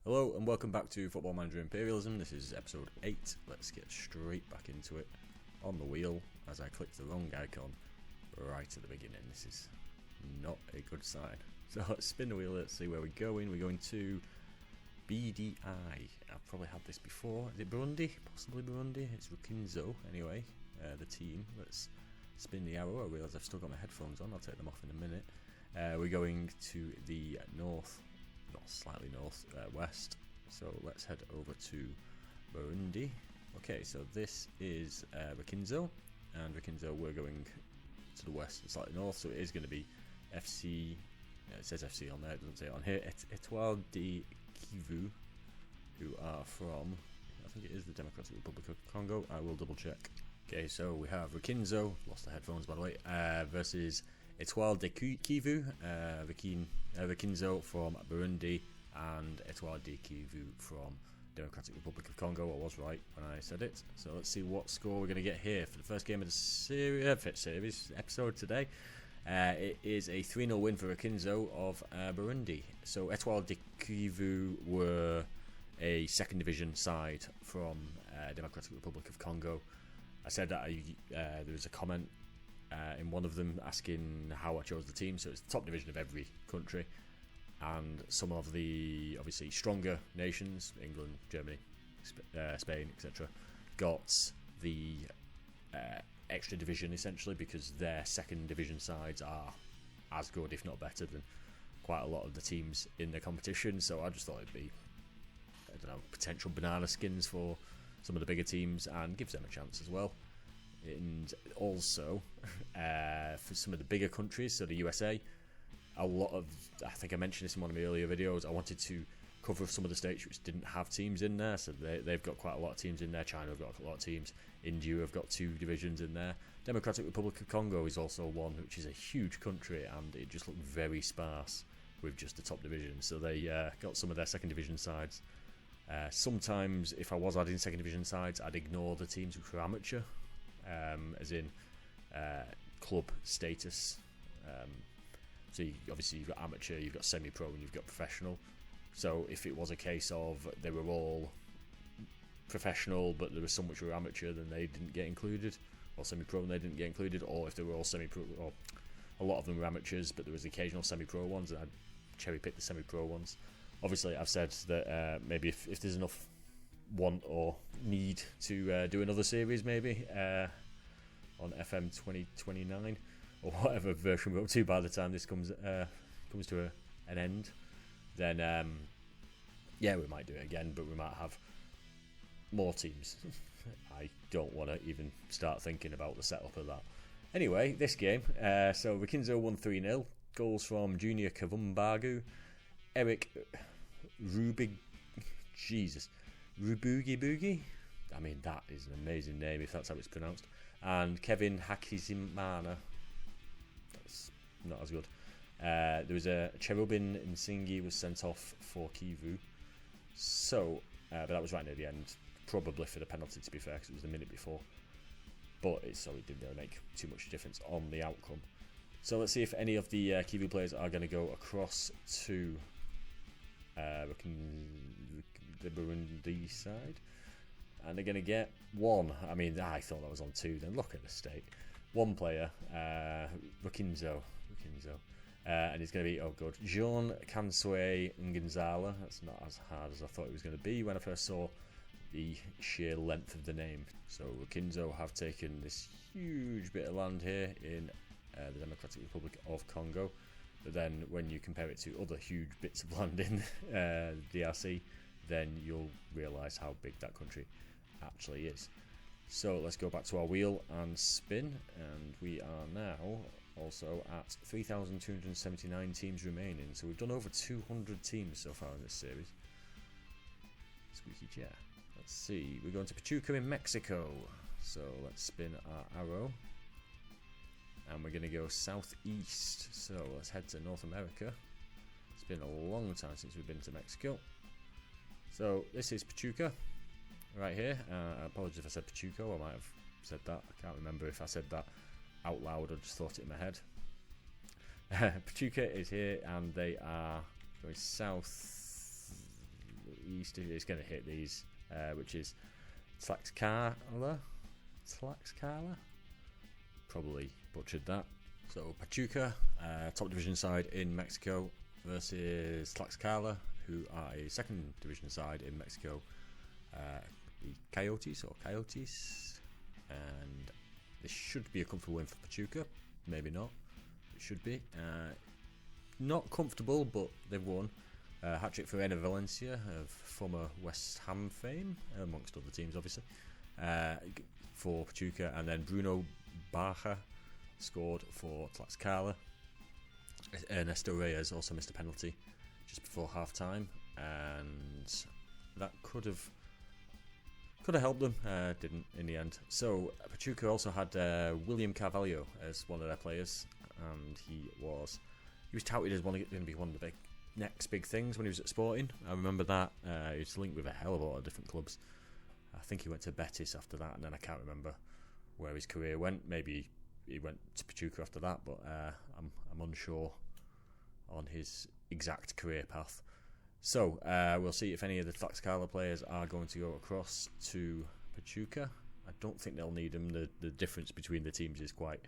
Hello and welcome back to Football Manager Imperialism. This is episode 8. Let's get straight back into it on the wheel as I clicked the wrong icon right at the beginning. This is not a good sign. So let's spin the wheel, let's see where we're going. We're going to BDI. I've probably had this before. Is it Burundi? Possibly Burundi. It's Rukinzo anyway, the team. Let's spin the arrow. I realise I've still got my headphones on. I'll take them off in a minute. We're going to the north. Not slightly north west, so let's head over to Burundi. Okay, so this is Rukinzo, and Rukinzo we're going to the west and slightly north, so it is going to be FC. It says FC on there, it doesn't say it on here. Etoile de Kivu, who are from, I think it is the Democratic Republic of Congo. I will double check. Okay, so we have Rukinzo, lost the headphones by the way, versus Etoile de Kivu, Rukinzo from Burundi, and Etoile de Kivu from Democratic Republic of Congo. I was right when I said it. So let's see what score we're going to get here for the first game of the series episode today. It is a 3-0 win for Rukinzo of Burundi. So Etoile de Kivu were a second division side from Democratic Republic of Congo. I said that there was a comment in one of them asking how I chose the team. So it's the top division of every country, and some of the obviously stronger nations, England, Germany, Spain, etc., got the extra division essentially because their second division sides are as good, if not better, than quite a lot of the teams in the competition. So I just thought it'd be, I don't know, potential banana skins for some of the bigger teams and gives them a chance as well. And also for some of the bigger countries, so the USA, a lot of, I think I mentioned this in one of my earlier videos, I wanted to cover some of the states which didn't have teams in there, so they've got quite a lot of teams in there. China have got a lot of teams, India have got 2 divisions in there, Democratic Republic of Congo is also one, which is a huge country, and it just looked very sparse with just the top division, so they got some of their second division sides. Sometimes if I was adding second division sides, I'd ignore the teams which were amateur, as in club status. So obviously you've got amateur, you've got semi-pro, and you've got professional. So if it was a case of they were all professional but there was some which were amateur, then they didn't get included, or semi-pro and they didn't get included, or if they were all semi-pro, or a lot of them were amateurs but there was occasional semi-pro ones, and I'd cherry-pick the semi-pro ones. Obviously I've said that maybe if there's enough want or need to do another series maybe on FM 2029 or whatever version we're up to by the time this comes to an end, then yeah, we might do it again, but we might have more teams. I don't want to even start thinking about the setup of that. Anyway, this game, so Rukinzo won 3-0, goals from Junior Kavumbagu, Eric Rubugi Boogie. I mean, that is an amazing name if that's how it's pronounced. And Kevin Hakizimana. That's not as good. There was a Cherubin Nsingi was sent off for Kivu. So, but that was right near the end. Probably for the penalty, to be fair, because it was the minute before. But it didn't really make too much difference on the outcome. So let's see if any of the Kivu players are going to go across to the Burundi side, and they're going to get 1. I mean, I thought that was on 2. Then look at the state. 1 player, Rukinzo, and it's going to be, oh god, Jean Kanswe Nganzala. That's not as hard as I thought it was going to be when I first saw the sheer length of the name. So Rukinzo have taken this huge bit of land here in the Democratic Republic of Congo. But then when you compare it to other huge bits of land in the DRC, then you'll realise how big that country actually is. So let's go back to our wheel and spin, and we are now also at 3,279 teams remaining. So we've done over 200 teams so far in this series. Squeaky chair. Let's see, we're going to Pachuca in Mexico. So let's spin our arrow. And we're going to go southeast, so let's head to North America. It's been a long time since we've been to Mexico. So this is Pachuca, right here. I apologize if I said Pachuco, I might have said that. I can't remember if I said that out loud or just thought it in my head. Pachuca is here, and they are going south East is going to hit these, which is Tlaxcala. Probably butchered that. So Pachuca, top division side in Mexico, versus Tlaxcala, who are a second division side in Mexico. The Coyotes, and this should be a comfortable win for Pachuca. Maybe not. It should be. Not comfortable, but they've won. Hat-trick for Ena Valencia of former West Ham fame, amongst other teams obviously, for Pachuca, and then Bruno Baja scored for Tlaxcala. Ernesto Reyes also missed a penalty just before half-time, and that could have helped them, didn't in the end. So Pachuca also had William Carvalho as one of their players, and he was touted as going to be one of the next big things when he was at Sporting. I remember that. He was linked with a hell of a lot of different clubs. I think he went to Betis after that, and then I can't remember where his career went. Maybe he went to Pachuca after that, but I'm unsure on his exact career path. So we'll see if any of the Tlaxcala players are going to go across to Pachuca. I don't think they'll need them. The difference between the teams is quite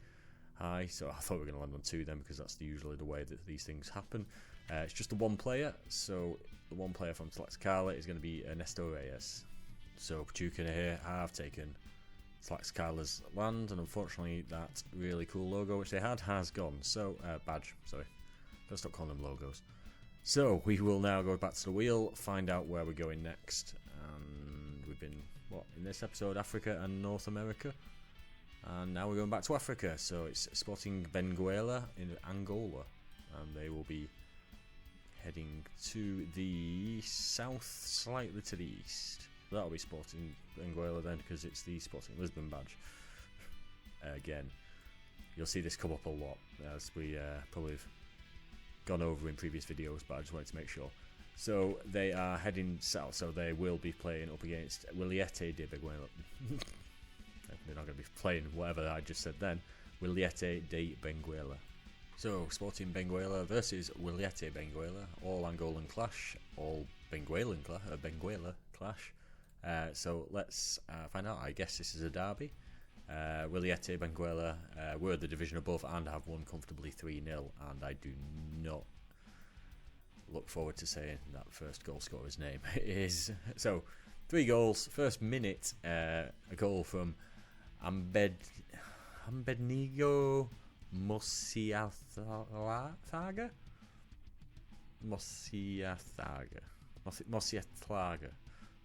high, so I thought we were going to land on two then, because that's usually the way that these things happen. It's just the one player, so the one player from Tlaxcala is going to be Ernesto Reyes. So Pachuca here have taken Tlaxcala's land, and unfortunately that really cool logo which they had has gone. So badge, sorry, gotta stop calling them logos. So we will now go back to the wheel, find out where we're going next. And we've been, in this episode, Africa and North America, and now we're going back to Africa. So it's Sporting Benguela in Angola, and they will be heading to the south, slightly to the east. That'll be Sporting Benguela then, because it's the Sporting Lisbon badge. Again, you'll see this come up a lot, as we probably have gone over in previous videos, but I just wanted to make sure. So they are heading south, so they will be playing up against Wiliete de Benguela. They're not going to be playing whatever I just said then. Wiliete de Benguela. So Sporting Benguela versus Wiliete Benguela, all Angolan clash, all Benguela clash. So let's find out. I guess this is a derby. Wiliete Benguela were the division above and have won comfortably 3-0, and I do not look forward to saying that first goal scorer's name is. So 3 goals, first minute, a goal from Abednego Mosiathaga.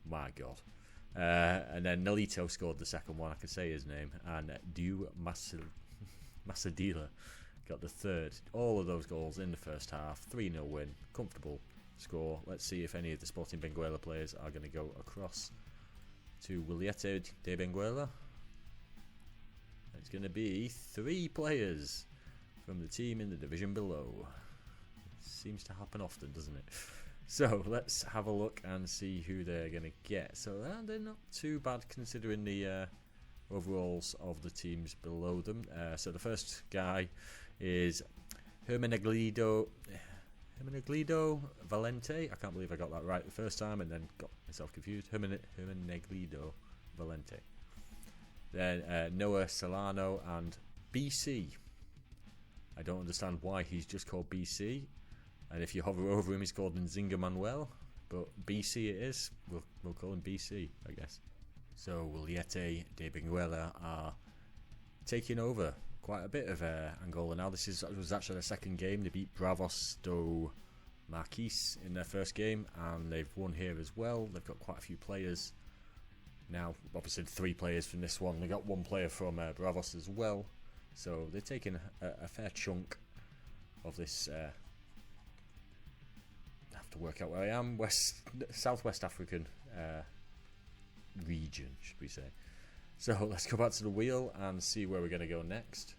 My God. And then Nolito scored the second one. I could say his name. And Diu Masadila got the third. All of those goals in the first half. 3-0 win. Comfortable score. Let's see if any of the Sporting Benguela players are going to go across to Wiliete de Benguela. It's going to be 3 players from the team in the division below. Seems to happen often, doesn't it? So let's have a look and see who they're going to get. So they're not too bad considering the overalls of the teams below them. So the first guy is Hermeneglido Valente. I can't believe I got that right the first time and then got myself confused. Hermeneglido Valente. Then Noah Solano and BC. I don't understand why he's just called BC. And if you hover over him, he's called Nzinga Manuel. But BC it is. We'll call him BC, I guess. So Wiliete de Benguela are taking over quite a bit of Angola now. This was actually their second game. They beat Bravos do Marquis in their first game, and they've won here as well. They've got quite a few players now. Obviously 3 players from this one. They got 1 player from Bravos as well. So they're taking a fair chunk of this. I have to work out where I am. Southwest African region, should we say. So let's go back to the wheel and see where we're going to go next.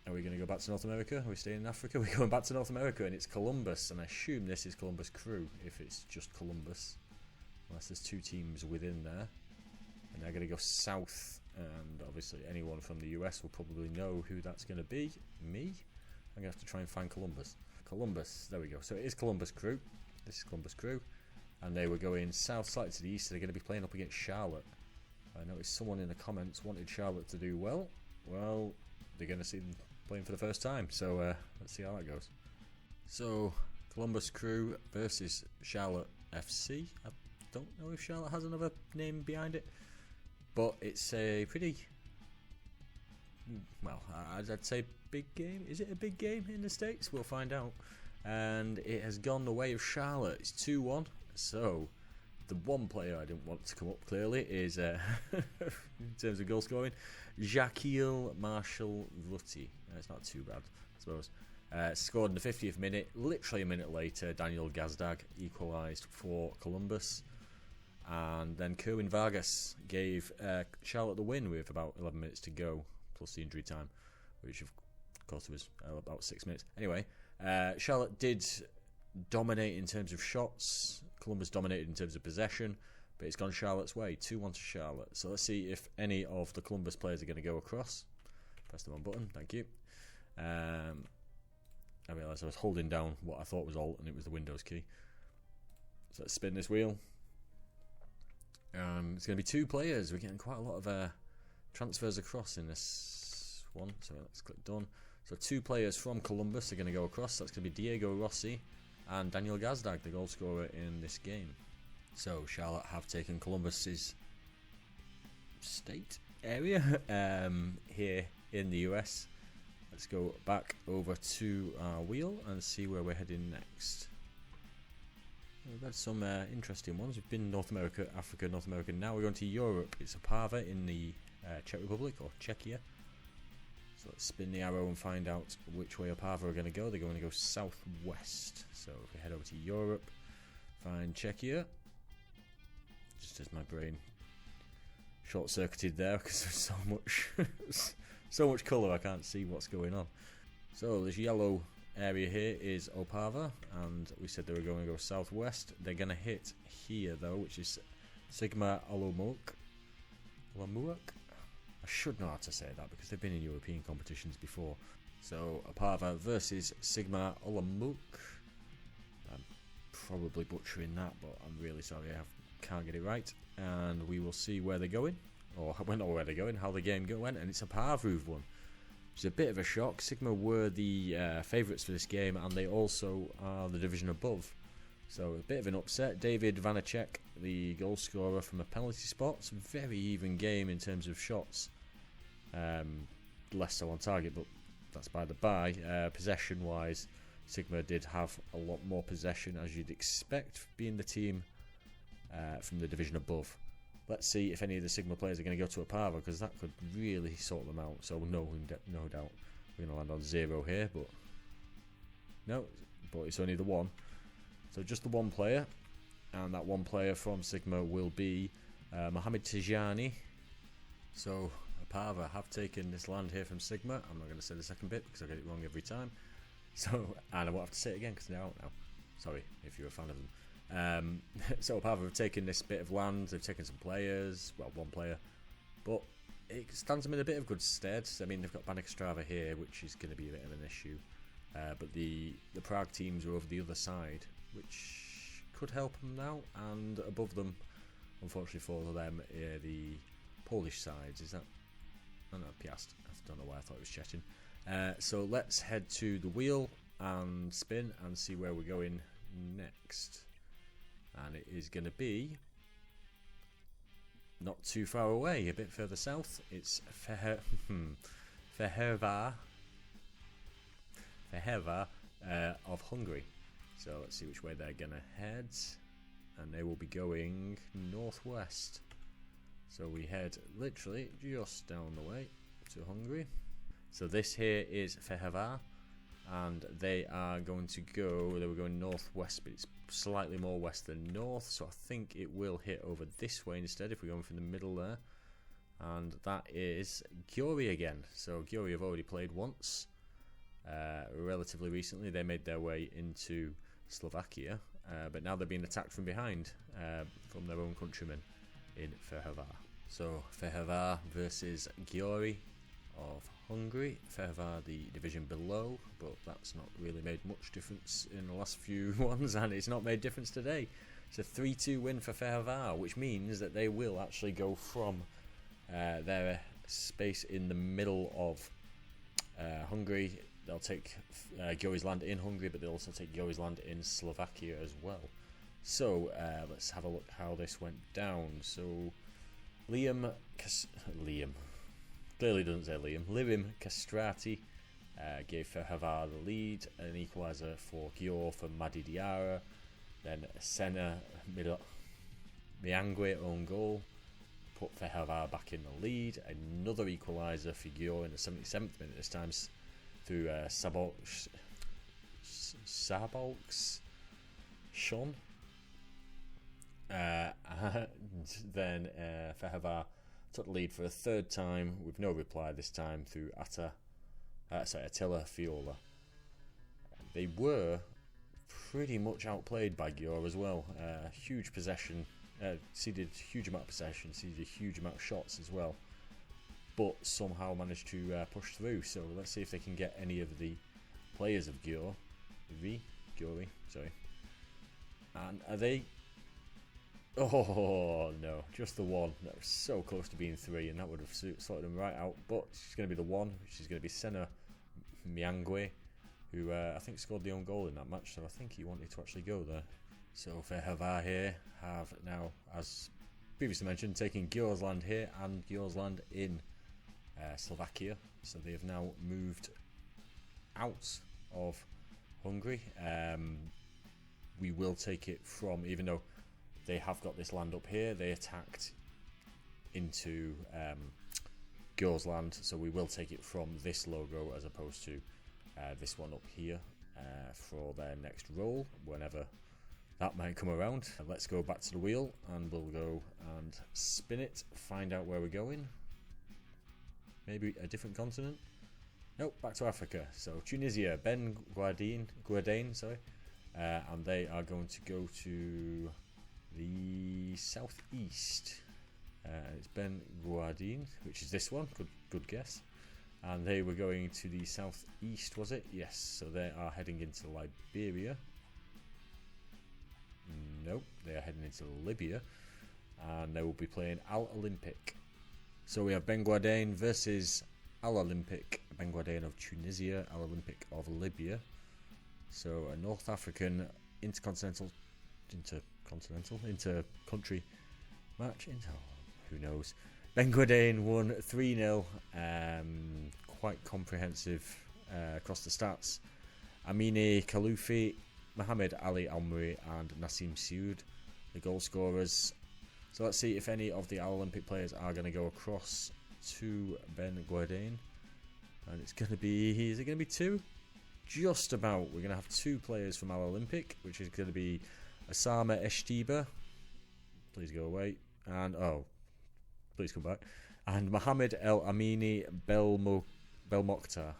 Are we going to go back to North America? Are we staying in Africa? We're going back to North America, and it's Columbus, and I assume this is Columbus Crew, if it's just Columbus, unless there's 2 teams within there. And they're going to go south, and obviously anyone from the US will probably know who that's going to be. Me? I'm going to have to try and find Columbus. Columbus, there we go. So it is Columbus Crew. This is Columbus Crew, and they were going south slightly to the east, so they're going to be playing up against Charlotte. I noticed someone in the comments wanted Charlotte to do well. Well, they're going to see them playing for the first time, so let's see how that goes. So, Columbus Crew versus Charlotte FC. I don't know if Charlotte has another name behind it, but it's a pretty, well, I'd say big game. Is it a big game in the States? We'll find out. And it has gone the way of Charlotte. It's 2-1. So, the one player I didn't want to come up clearly is, in terms of goal scoring, Jaquiel Marshall-Rutti. It's not too bad, I suppose. Scored in the 50th minute. Literally a minute later, Daniel Gazdag equalised for Columbus. And then Kerwin Vargas gave Charlotte the win with about 11 minutes to go, plus the injury time, which of course was about 6 minutes. Anyway, Charlotte did dominate in terms of shots. Columbus dominated in terms of possession, but it's gone Charlotte's way, 2-1 to Charlotte. So let's see if any of the Columbus players are going to go across. Press the wrong button, thank you. I realised I was holding down what I thought was Alt, and it was the Windows key. So let's spin this wheel. It's going to be 2 players. We're getting quite a lot of transfers across in this one, so let's click done. So 2 players from Columbus are going to go across. That's going to be Diego Rossi and Daniel Gazdag, the goal scorer in this game. So Charlotte have taken Columbus's state area here in the US. Let's go back over to our wheel and see where we're heading next. We've had some interesting ones. We've been North America, Africa, North America. Now we're going to Europe. It's Opava in the Czech Republic, or Czechia. So let's spin the arrow and find out which way Opava are going to go. They're going to go southwest. So if we head over to Europe, find Czechia. Just as my brain short-circuited there because there's so much colour I can't see what's going on. So this yellow area here is Opava, and we said they were going to go southwest. They're going to hit here though, which is Sigma Olomouc. I should know how to say that because they've been in European competitions before. So Opava versus Sigma Olomouc. I'm probably butchering that, but I'm really sorry I can't get it right. And we will see where they're going, or not where they're going, how the game went, and it's Opava who've won. It's a bit of a shock. Sigma were the favourites for this game, and they also are the division above. So a bit of an upset. David Vanacek, the goal scorer from a penalty spot. It's a very even game in terms of shots. Less so on target, but that's by the by. Possession-wise, Sigma did have a lot more possession, as you'd expect, being the team from the division above. Let's see if any of the Sigma players are going to go to Opava, because that could really sort them out. So no doubt we're going to land on 0 here, but it's only the one. So just the one player, and that one player from Sigma will be Mohamed Tijani. So Opava have taken this land here from Sigma. I'm not going to say the second bit because I get it wrong every time. So, and I won't have to say it again because they're out now. Sorry if you're a fan of them. So Opava have taken this bit of land. They've taken some players, well, one player, but it stands them in a bit of good stead. I mean, they've got Banextrava here, which is going to be a bit of an issue, but the Prague teams are over the other side, which could help them now. And above them, unfortunately for them, the Polish sides. Is that? Oh no, Piast. I don't know why I thought it was Chechen. So let's head to the wheel and spin and see where we're going next. And it is going to be not too far away, a bit further south. It's Fehérvár of Hungary. So let's see which way they're going to head. And they will be going northwest. So we head literally just down the way to Hungary. So this here is Fehérvár, and they are going to go, they were going northwest, but it's slightly more west than north, so I think it will hit over this way instead if we're going from the middle there. And that is Győri again. So Győri have already played once, relatively recently. They made their way into Slovakia, but now they're being attacked from behind from their own countrymen in Fehérvár. So Fehérvár versus Győri of Hungary. Fehervar the division below, but that's not really made much difference in the last few ones, and it's not made difference today. It's a 3-2 win for Fehervar, which means that they will actually go from their space in the middle of Hungary. They'll take Gyory's land in Hungary, but they'll also take Gyory's land in Slovakia as well. So let's have a look how this went down. So Liam clearly doesn't say Liam Castrati gave Fehervar the lead, an equaliser for Gyor for Madi Diarra, then Senna Miangwe own goal put Fehervar back in the lead, another equaliser for Gyor in the 77th minute, this time through Sabolks Sean. And then Fehervar took the lead for a third time with no reply, this time through Attila Fiola. They were pretty much outplayed by Gyor as well. Huge possession, ceded a huge amount of possession, ceded a huge amount of shots as well, but somehow managed to push through. So let's see if they can get any of the players of Gyory, and are they... Oh no, just the one. That was so close to being 3, and that would have sorted them right out. But she's going to be the one, which is going to be Senna Miangwe, who I think scored the own goal in that match, so I think he wanted to actually go there. So Fehervar here have now, as previously mentioned, taken Gyor's land here and Gyor's land in Slovakia. So they have now moved out of Hungary. We will take it from, even though they have got this land up here, they attacked into Gyor's land, so we will take it from this logo as opposed to this one up here for their next roll, whenever that might come around. Let's go back to the wheel and we'll go and spin it, find out where we're going. Maybe a different continent? Nope, back to Africa. So Tunisia, Ben Guardain, and they are going to go to the southeast. It's Ben Guardain, which is this one. Good guess. And they were going to the southeast, was it? Yes. So they are heading into Liberia. Nope, they are heading into Libya, and they will be playing Al Olympic. So we have Ben Guardain versus Al Olympic. Ben Guardain of Tunisia, Al Olympic of Libya. So a North African intercountry match. Who knows? Ben Guardain won 3-0. Quite comprehensive across the stats. Amine Khaloufi, Mohamed Ali Almri and Nassim Sioud, the goal scorers. So let's see if any of the Al Olympic players are going to go across to Ben Guardain. And it's going to be... Is it going to be 2? Just about. We're going to have 2 players from Al Olympic, which is going to be Osama Eshtiba. Please go away. And... Oh. Please come back. And Mohamed El Amini Belmokhtar.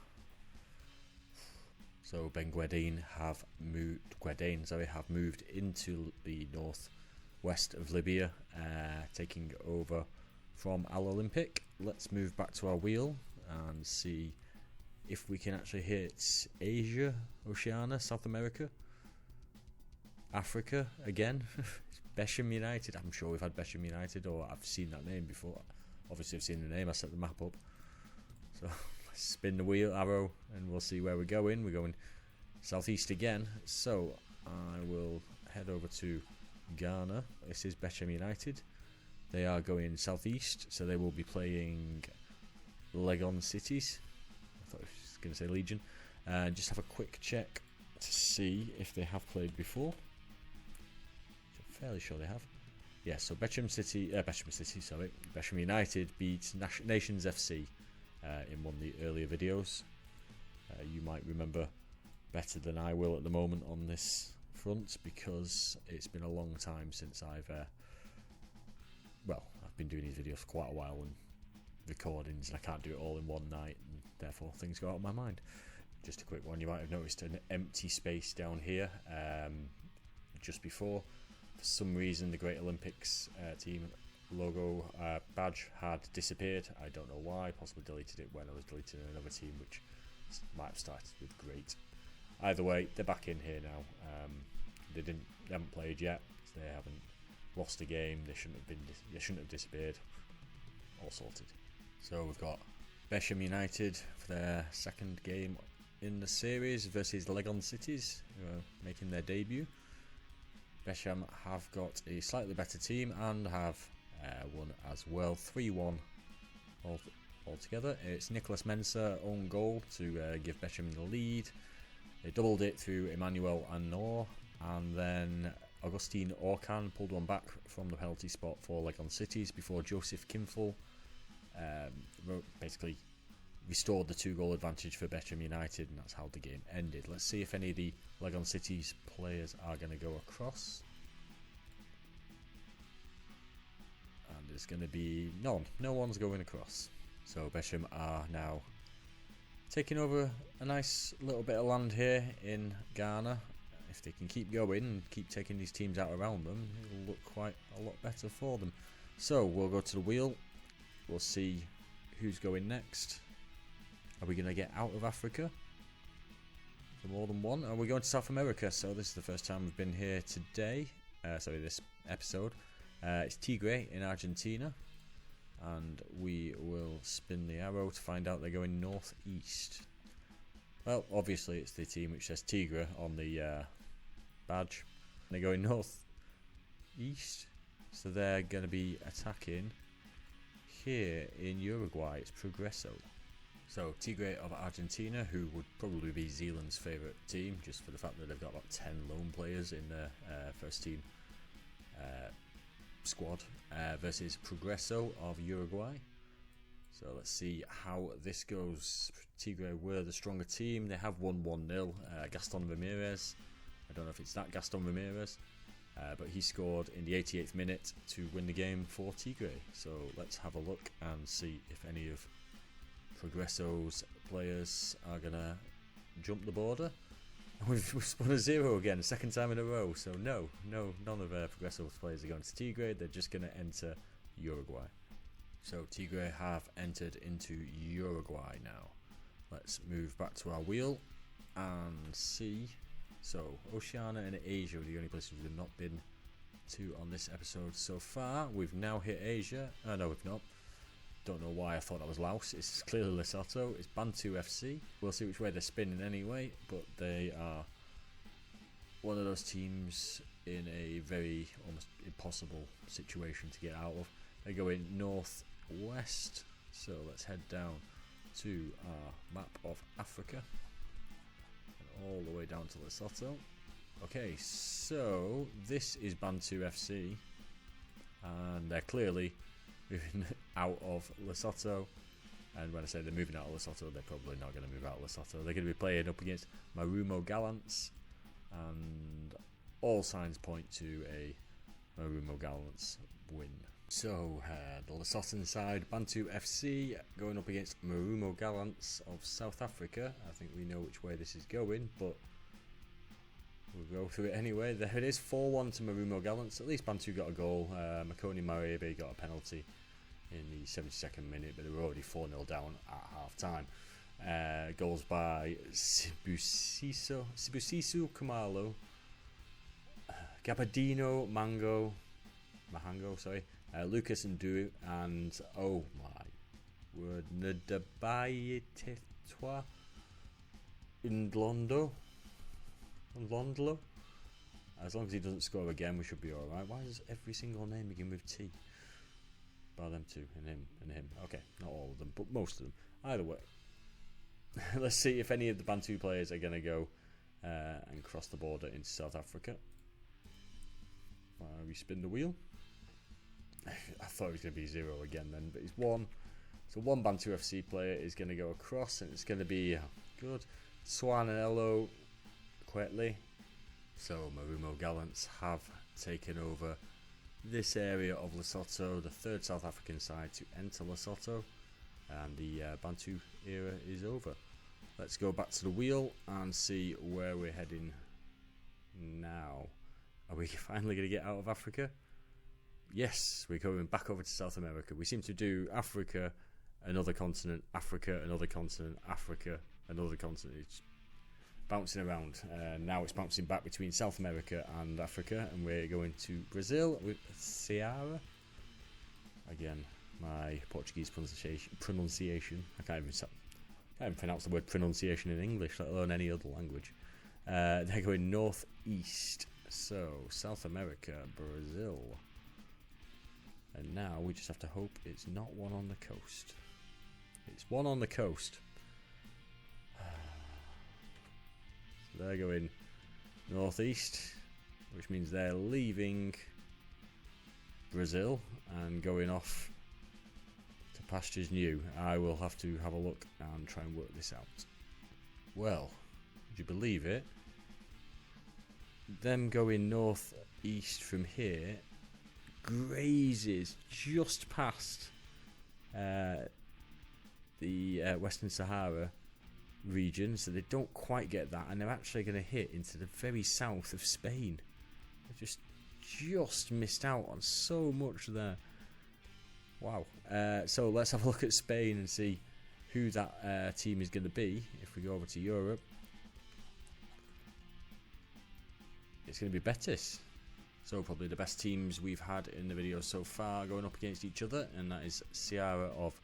So Ben Guardain have moved into the northwest of Libya, taking over from Al Olympic. Let's move back to our wheel and see if we can actually hit Asia, Oceania, South America, Africa again. Besham United. I'm sure we've had Besham United, or I've seen that name before. Obviously I've seen the name, I set the map up. So let's spin the wheel arrow and we'll see where we're going. We're going southeast again. So I will head over to Ghana. This is Besham United. They are going southeast, so they will be playing Legon Cities. I thought I was going to say Legion. Just have a quick check to see if they have played before. I'm fairly sure they have. Yeah, so Besham United beat Nations FC in one of the earlier videos. You might remember better than I will at the moment on this front, because it's been a long time since I've been doing these videos for quite a while and recordings, and I can't do it all in one night, and therefore things go out of my mind. Just a quick one, you might have noticed an empty space down here just before. For some reason the Great Olympics team logo badge had disappeared. I don't know why. Possibly deleted it when I was deleting another team, which might have started with great. Either way, they're back in here now. They haven't played yet. So they haven't lost a game. They shouldn't have disappeared. All sorted. So we've got Besham United for their second game in the series versus Legon Cities, who are making their debut. Besham have got a slightly better team and have won as well, 3-1 altogether. It's Nicholas Mensah own goal to give Besham the lead. They doubled it through Emmanuel Anor, and then Augustine Orkan pulled one back from the penalty spot for Legon Cities before Joseph Kimfel basically restored the 2-goal advantage for Besham United, and that's how the game ended. Let's see if any of the Legon Cities players are going to go across. And there's going to be none. No one's going across. So Besham are now taking over a nice little bit of land here in Ghana. If they can keep going and keep taking these teams out around them, it'll look quite a lot better for them. So we'll go to the wheel. We'll see who's going next. Are we going to get out of Africa for more than one? Are we going to South America? So this is the first time we've been here today. This episode. It's Tigre in Argentina. And we will spin the arrow to find out they're going northeast. Well, obviously it's the team which says Tigre on the badge. They're going northeast. So they're going to be attacking here in Uruguay. It's Progreso. So Tigre of Argentina, who would probably be Zealand's favourite team, just for the fact that they've got about 10 loan players in their first team squad, versus Progreso of Uruguay. So let's see how this goes. Tigre were the stronger team. They have won 1-0. Gaston Ramirez, I don't know if it's that Gaston Ramirez, but he scored in the 88th minute to win the game for Tigre. So let's have a look and see if any of Progreso's players are going to jump the border. We've spun a 0 again, second time in a row. So none of Progreso's players are going to Tigre. They're just going to enter Uruguay. So Tigre have entered into Uruguay now. Let's move back to our wheel and see. So Oceania and Asia are the only places we've not been to on this episode so far. We've now hit Asia. No, we've not. Don't know why I thought that was Laos. It's clearly Lesotho. It's Bantu FC. We'll see which way they're spinning anyway, but they are one of those teams in a very almost impossible situation to get out of. They're going northwest, so let's head down to our map of Africa and all the way down to Lesotho. Okay, so this is Bantu FC, and they're clearly moving out of Lesotho. And when I say they're moving out of Lesotho, they're probably not going to move out of Lesotho. They're going to be playing up against Marumo Gallants, and all signs point to a Marumo Gallants win. So the Lesotho side, Bantu FC, going up against Marumo Gallants of South Africa. I think we know which way this is going, but we'll go through it anyway. There it is, 4-1 to Marumo Gallants. At least Bantu got a goal. Makoni Marebe got a penalty in the 72nd minute, but they were already 4-0 down at half time. Goals by Sibusiso Kumalo, Gabardino Mahango, Lucas Ndu, and oh my word, Nadabaye Tetwa Ndlondo. As long as he doesn't score again, we should be alright. Why does every single name begin with T? By them two, and him. Okay, not all of them, but most of them. Either way, let's see if any of the Bantu players are going to go and cross the border into South Africa. We spin the wheel. I thought it was going to be 0 again then, but it's 1. So one Bantu FC player is going to go across, and it's going to be good. Swanello Quetley. So Marumo Gallants have taken over this area of Lesotho, the third South African side to enter Lesotho, and the Bantu era is over. Let's go back to the wheel and see where we're heading now. Are we finally going to get out of Africa? yes, we're going back over to South America. We seem to do Africa, another continent, Africa, another continent, Africa, another continent. It's bouncing around. Now it's bouncing back between South America and Africa, and we're going to Brazil with Ceará. Again, my Portuguese pronunciation. I can't even pronounce the word pronunciation in English, let alone any other language. They're going northeast. So, South America, Brazil. And now we just have to hope it's not one on the coast. It's one on the coast. So they're going northeast, which means they're leaving Brazil and going off to pastures new. I will have to have a look and try and work this out. Well, would you believe it? Them going northeast from here grazes just past the Western Sahara region, so they don't quite get that, and they're actually going to hit into the very south of Spain. They just missed out on so much there. Wow. So let's have a look at Spain and see who that team is going to be. If we go over to Europe, it's going to be Betis. So probably the best teams we've had in the video so far going up against each other, and that is Ceará of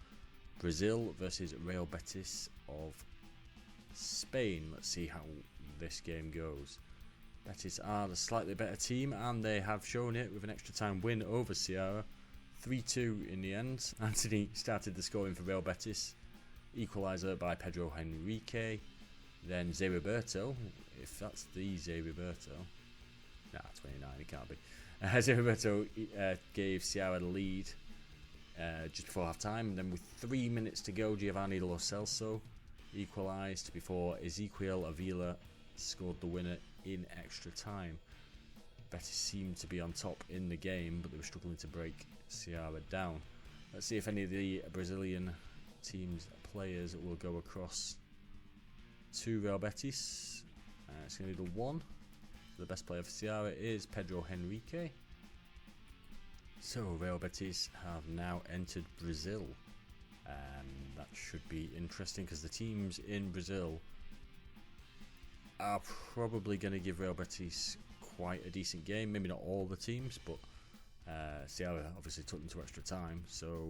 Brazil versus Real Betis of Spain. Let's see how this game goes. Betis are the slightly better team, and they have shown it with an extra time win over Ceará. 3-2 in the end. Anthony started the scoring for Real Betis. Equaliser by Pedro Henrique. Then Zé Roberto, if that's the Zé Roberto. Nah, 29, it can't be. Zé Roberto gave Ceará the lead just before half time. Then with 3 minutes to go, Giovanni Lo Celso equalised before Ezequiel Avila scored the winner in extra time. Betis seemed to be on top in the game, but they were struggling to break Ceará down. Let's see if any of the Brazilian team's players will go across to Real Betis. It's going to be the one. The best player for Ceará is Pedro Henrique. So Real Betis have now entered Brazil. That should be interesting because the teams in Brazil are probably going to give Real Betis quite a decent game. Maybe not all the teams, but Ceará obviously took them to extra time, so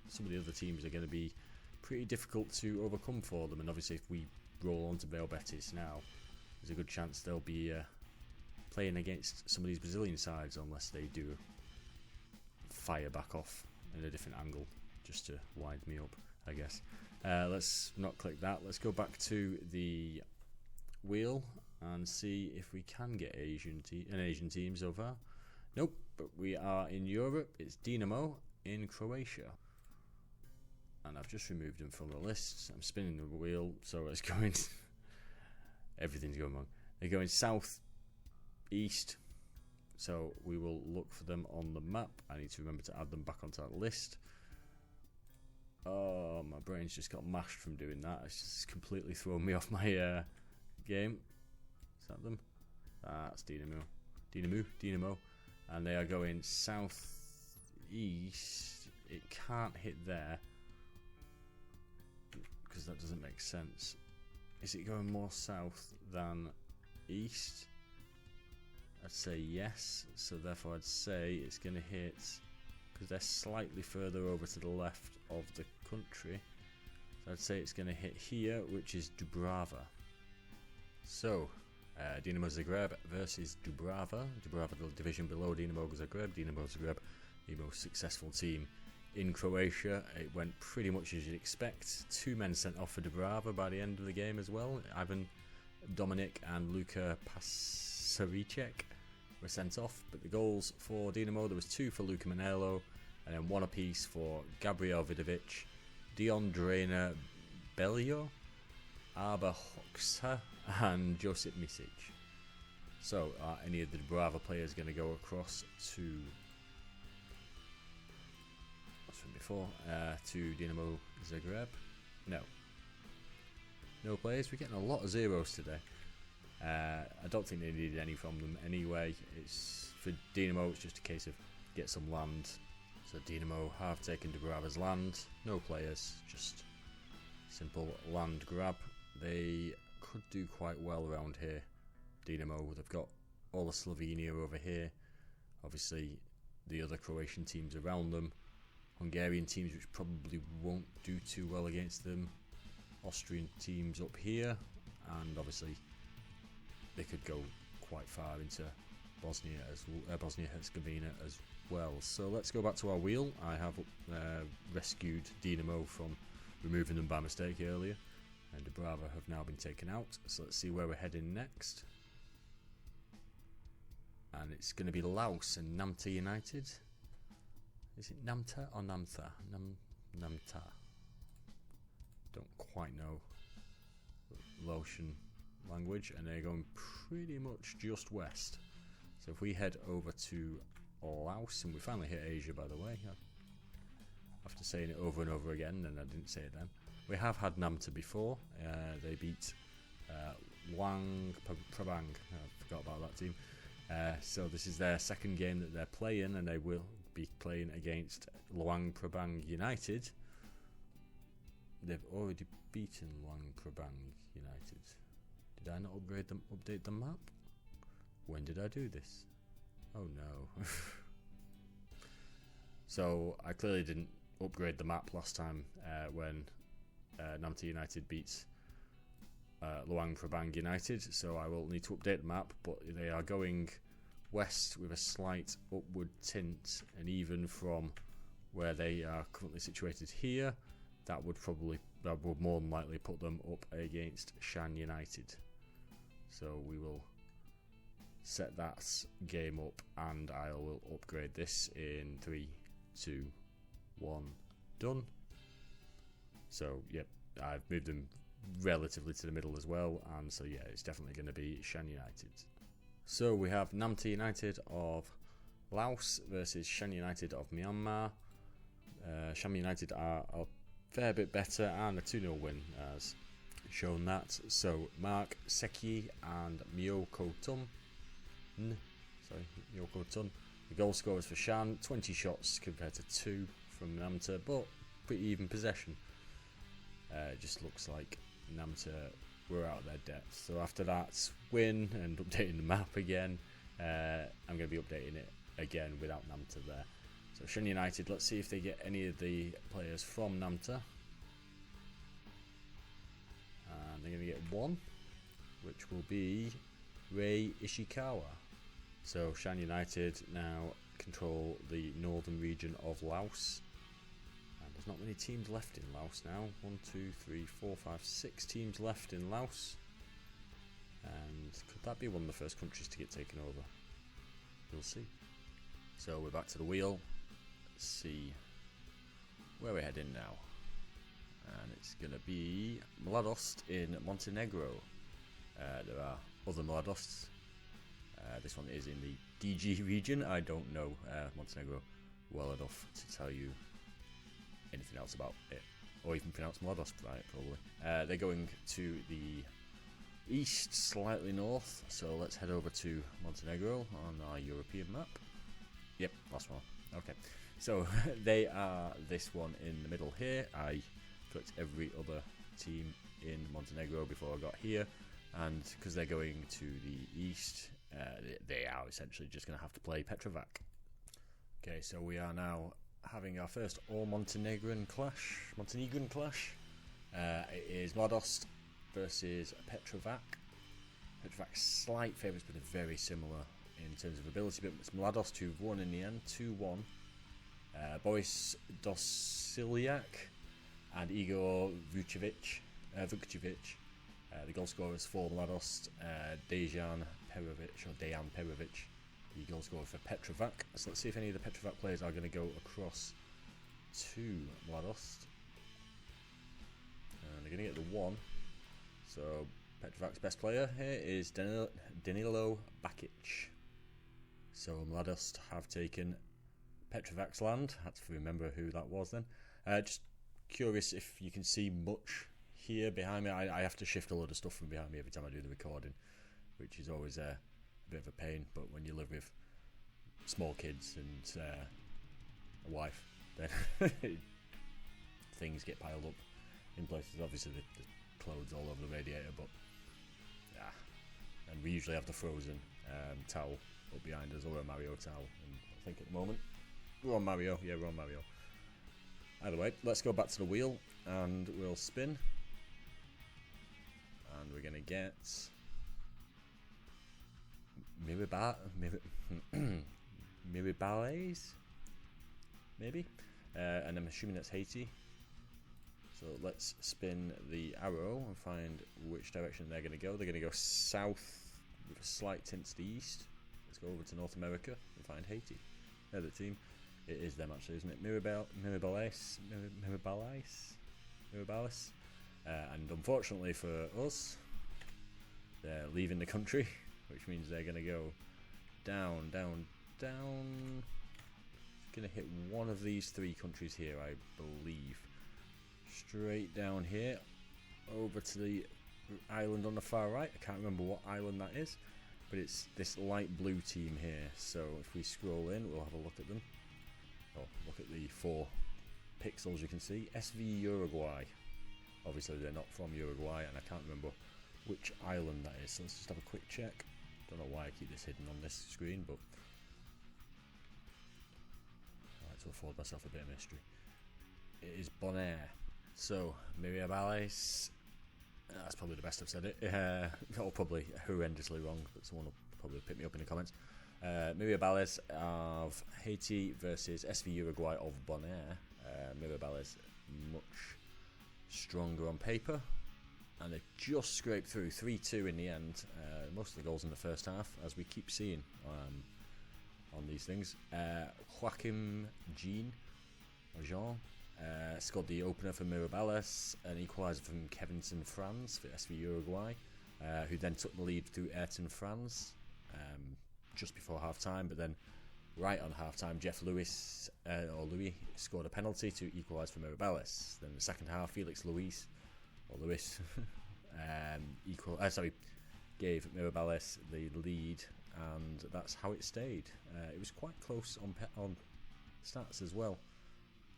some of the other teams are going to be pretty difficult to overcome for them. And obviously if we roll on to Real Betis now, there's a good chance they'll be playing against some of these Brazilian sides, unless they do fire back off in a different angle just to wind me up, I guess. Let's not click that. Let's go back to the wheel and see if we can get an Asian team so far. Nope, but we are in Europe. It's Dinamo in Croatia. And I've just removed them from the list. I'm spinning the wheel, so it's going... Everything's going wrong. They're going south, east, so we will look for them on the map. I need to remember to add them back onto that list. Oh, my brain's just got mashed from doing that. It's just completely thrown me off my game. Is that them? That's Dinamo. And they are going south east. It can't hit there because that doesn't make sense. Is it going more south than east? I'd say yes, so therefore I'd say it's going to hit, because they're slightly further over to the left of the country, so I'd say it's going to hit here, which is Dubrava. So, Dinamo Zagreb versus Dubrava. Dubrava, the division below Dinamo Zagreb. Dinamo Zagreb, the most successful team in Croatia. It went pretty much as you'd expect. 2 men sent off for Dubrava by the end of the game as well. Ivan Dominik and Luka Pasaricek were sent off, but the goals for Dinamo, there was 2 for Luka Manelo and then 1 apiece for Gabriel Vidovic, Dion Drainer Belio, Arba Hoxha and Josip Misic. So are any of the Dubrava players going to go across to to Dinamo Zagreb? No players. We're getting a lot of zeros today. I don't think they needed any from them anyway. It's for Dinamo, it's just a case of get some land. So Dinamo have taken Dubrava's land, no players, just simple land grab. They could do quite well around here, Dinamo. They've got all of Slovenia over here, obviously the other Croatian teams around them, Hungarian teams which probably won't do too well against them, Austrian teams up here, and obviously they could go quite far into Bosnia-Herzegovina as well. So let's go back to our wheel. I have rescued Dinamo from removing them by mistake earlier, and Dubrava have now been taken out. So let's see where we're heading next. And it's going to be Laos and Namta United. Is it Namta or Namtha? Namta. Don't quite know Laotian language, and they're going pretty much just west. So if we head over to Laos, and we finally hit Asia, by the way, after saying it over and over again, and I didn't say it then. We have had Namta before. They beat Luang Prabang. I forgot about that team. So this is their second game that they're playing, and they will be playing against Luang Prabang United. They've already beaten Luang Prabang United. Did I not update the map? When did I do this? Oh no. So I clearly didn't upgrade the map last time when Namta United beats Luang Prabang United, so I will need to update the map, but they are going west with a slight upward tint, and even from where they are currently situated here, that would more than likely put them up against Shan United. So we will set that game up, and I will upgrade this in 3, 2, 1, done. So yep, I've moved them relatively to the middle as well, and so yeah, it's definitely going to be Shan United. So we have Namta United of Laos versus Shan United of Myanmar. Shan United are a fair bit better, and a 2-0 win has shown that. So Mark Seki and Myoko Tun, the goal scorers for Shan, 20 shots compared to 2 from Namta, but pretty even possession. It just looks like Namta were out of their depth. So after that win and updating the map again, I'm going to be updating it again without Namta there. So Shan United, let's see if they get any of the players from Namta. And they're going to get one, which will be Rei Ishikawa. So Shan United now control the northern region of Laos. There's not many teams left in Laos now. 1, 2, 3, 4, 5, 6 teams left in Laos. And could that be one of the first countries to get taken over? We'll see. So we're back to the wheel. Let's see where we're heading now. And it's going to be Mladost in Montenegro. There are other Mladosts. This one is in the DG region. I don't know Montenegro well enough to tell you anything else about it, or even pronounce Mladost right, probably. They're going to the east, slightly north, so let's head over to Montenegro on our European map. Yep, last one. Okay, so they are this one in the middle here. I clicked every other team in Montenegro before I got here, and because they're going to the east, they are essentially just going to have to play Petrovac. Okay, so we are now having our first all-Montenegrin clash. It is Mladost versus Petrovac. Petrovac's slight favourites, but they're very similar in terms of ability. But it's Mladost who've won in the end, 2-1. Boris Dosiliak and Igor Vukcevic. The goal scorers for Mladost. Dejan Perovic, the goal scorer for Petrovac. So let's see if any of the Petrovac players are going to go across to Mladost. And they're going to get the one. So Petrovac's best player here is Danilo Bakic. So Mladost have taken Petrovac's land. I had to remember who that was then. Just curious if you can see much here behind me. I have to shift a load of stuff from behind me every time I do the recording, which is always a bit of a pain, but when you live with small kids and a wife, then things get piled up in places. Obviously, the clothes all over the radiator, but yeah. And we usually have the frozen towel up behind us, or a Mario towel. And I think at the moment we're on Mario. Yeah, we're on Mario. Either way, let's go back to the wheel and we'll spin. And we're gonna get Mirabales, maybe, and I'm assuming that's Haiti. So let's spin the arrow and find which direction they're going to go. They're going to go south with a slight tint to the east. Let's go over to North America and find Haiti. They're the team. It is them actually, isn't it? Mirabales. And unfortunately for us, they're leaving the country, which means they're going to go down. It's going to hit one of these three countries here, I believe. Straight down here, over to the island on the far right. I can't remember what island that is, but it's this light blue team here. So if we scroll in, we'll have a look at them. Oh, look at the 4 pixels you can see. SV Uruguay. Obviously they're not from Uruguay, and I can't remember which island that is. So let's just have a quick check. Don't know why I keep this hidden on this screen, but I like to afford myself a bit of mystery. It is Bonaire. So, Mirabales, that's probably the best I've said it, or probably horrendously wrong, but someone will probably pick me up in the comments. Mirabales of Haiti versus SV Uruguay of Bonaire. Mirabales much stronger on paper, and they just scraped through 3-2 in the end. Most of the goals in the first half, as we keep seeing on these things. Joachim Jean scored the opener for Mirabales, an equaliser from Kevinson Franz for SV Uruguay, who then took the lead through Ayrton Franz just before half time, but then right on half time Jeff Louis scored a penalty to equalise for Mirabales. Then the second half Felix Louis gave Mirabales the lead, and that's how it stayed. It was quite close on stats as well,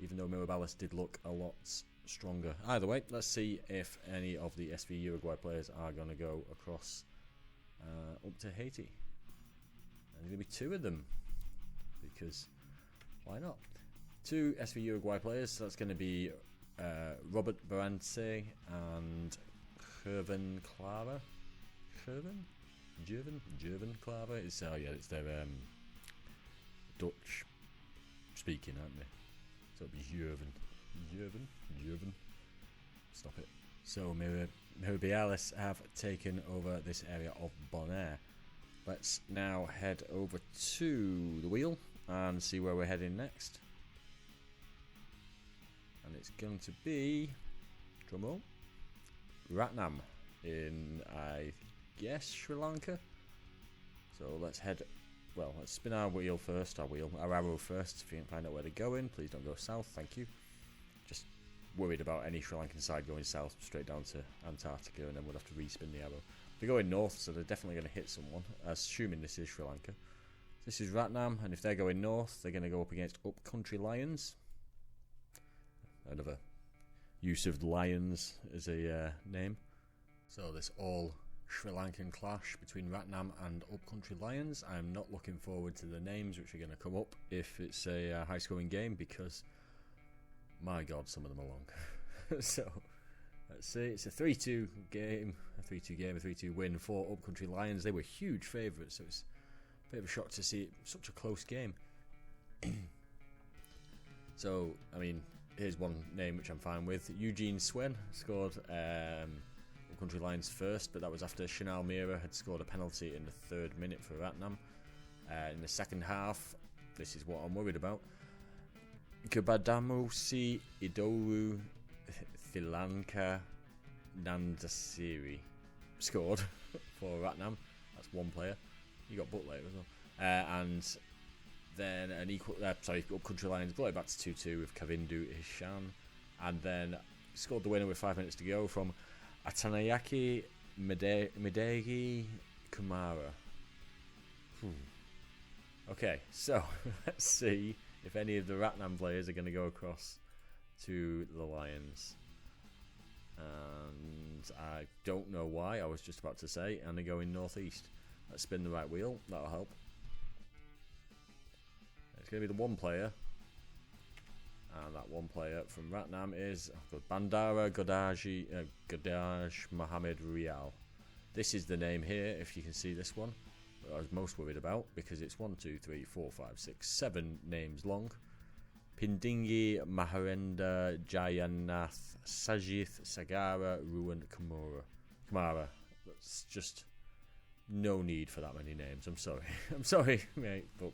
even though Mirabales did look a lot stronger. Either way, let's see if any of the SV Uruguay players are going to go across up to Haiti. And there's going to be 2 of them, because why not? 2 SV Uruguay players, so that's going to be Robert Barance and Gervin Clara. Gervin Clara? It's their Dutch speaking, aren't they? So it'll be Gervin. Stop it. So Mirabales have taken over this area of Bonaire. Let's now head over to the wheel and see where we're heading next. And it's going to be, drumroll, Ratnam in, I guess, Sri Lanka. So let's spin our arrow first. If you can find out where they're going, please don't go south, thank you. Just worried about any Sri Lankan side going south straight down to Antarctica, and then we'll have to respin the arrow. They're going north, so they're definitely going to hit someone, assuming this is Sri Lanka. This is Ratnam, and if they're going north, they're going to go up against Upcountry Lions. Another use of Lions as a name. So this all Sri Lankan clash between Ratnam and Upcountry Lions. I'm not looking forward to the names which are going to come up if it's a high scoring game, because my god, some of them are long. So let's see, it's a 3-2 game, a 3-2 win for Upcountry Lions. They were huge favourites, so it's a bit of a shock to see such a close game. So, I mean, here's one name which I'm fine with. Eugene Swen scored Upcountry Lions first, but that was after Shinal Mira had scored a penalty in the 3rd minute for Ratnam. In the second half, this is what I'm worried about. Gabadamusi Idoru Thilanka Nandasiri scored for Ratnam. That's one player. You got Butler as well. And then Upcountry Lions got it back to 2-2 with Kavindu Hishan, and then scored the winner with 5 minutes to go from Atanayaki Midegi Kumara. Okay, so let's see if any of the Ratnam players are going to go across to the Lions. And I don't know why, I was just about to say, and they're going northeast. Let's spin the right wheel, that'll help. It's going to be the one player. And that one player from Ratnam is Bandara Godaj Mohammed Rial. This is the name here, if you can see this one, that I was most worried about, because it's 1, 2, 3, 4, 5, 6, 7 names long. Pindingi Maharenda Jayanath Sajith Sagara Ruan Kamara. That's just no need for that many names. I'm sorry. I'm sorry, mate, but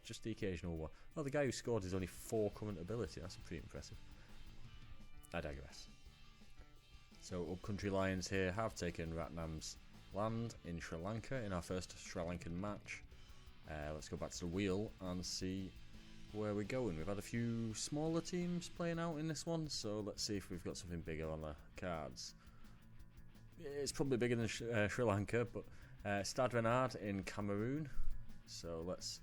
just the occasional one. Oh, the guy who scored is only 4 current ability. That's pretty impressive. I digress. So, Upcountry Lions here have taken Ratnam's land in Sri Lanka in our first Sri Lankan match. Let's go back to the wheel and see where we're going. We've had a few smaller teams playing out in this one, so let's see if we've got something bigger on the cards. It's probably bigger than Sri Lanka, but Stade Renard in Cameroon. So let's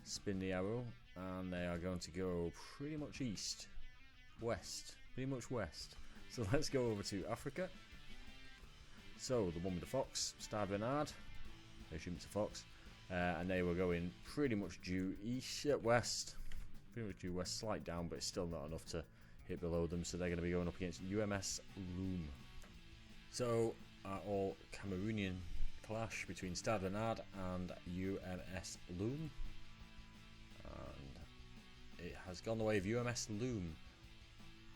spin the arrow, and they are going to go pretty much pretty much west. So let's go over to Africa. So the one with the fox, Stade Renard, I assume it's a fox, and they were going pretty much due west, slight down, but it's still not enough to hit below them, so they're going to be going up against UMS Loom. So our all Cameroonian clash between Stade Renard and UMS Loom, and it has gone the way of UMS Loom.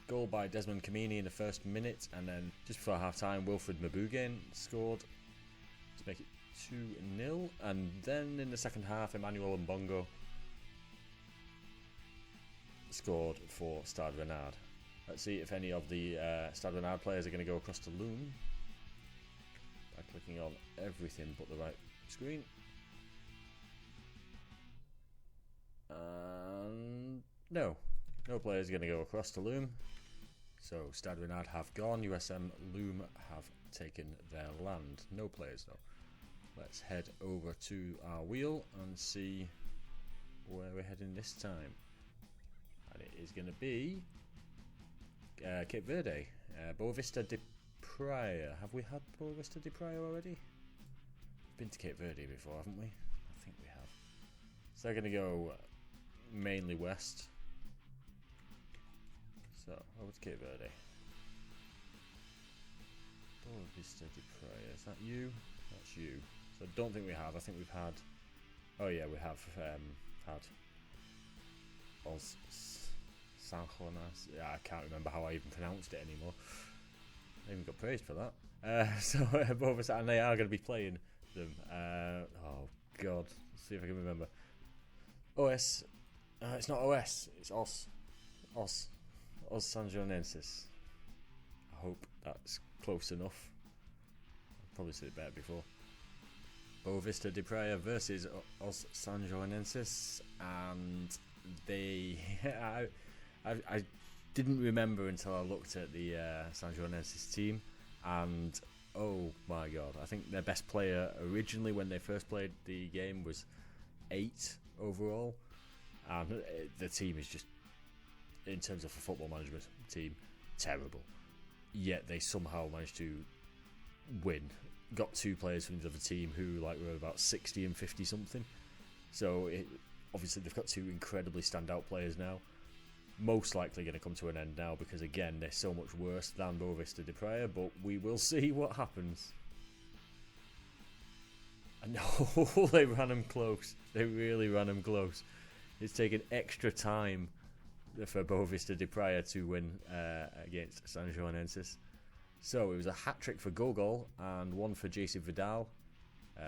Goal by Desmond Kamini in the first minute, and then just before half time Wilfred Mabugain scored to make it 2-0, and then in the second half Emmanuel Mbongo scored for Stade Renard. Let's see if any of the Stade Renard players are going to go across to Loom by clicking on everything but the right screen. And no players are going to go across to Loom. So Stade Renard have gone, USM Loom have taken their land. No players though. Let's head over to our wheel and see where we're heading this time. And it is going to be Cape Verde, Boa Vista de Praia. Have we had Boa Vista de Praia already? We've been to Cape Verde before, haven't we? I think we have. So they're going to go mainly west. So, over to Cape Verde. Boa Vista de Praia. Is that you? That's you. So I don't think we have. I think we've had... Oh yeah, we have had... San Jonas. Yeah, I can't remember how I even pronounced it anymore. I even got praised for that. So, Boa Vista, and they are going to be playing them. Oh god. Let's see if I can remember. OS. It's not OS. It's OS. Os Sanjonensis. I hope that's close enough. I've probably said it better before. Boa Vista de Praia versus Os Sanjonensis, and they... I didn't remember until I looked at the Sanjonensis team, and oh my god, I think their best player originally when they first played the game was 8 overall, and the team is just, in terms of a football management team, terrible. Yet they somehow managed to win. Got 2 players from the other team who were about 60 and 50 something. So obviously they've got 2 incredibly standout players now. Most likely going to come to an end now because again they're so much worse than Boa Vista de Praia, but we will see what happens. And no, they ran him close. They really ran him close. It's taken extra time for Boa Vista de Praia to win against San Joanensis. So it was a hat-trick for Gogol and 1 for JC Vidal.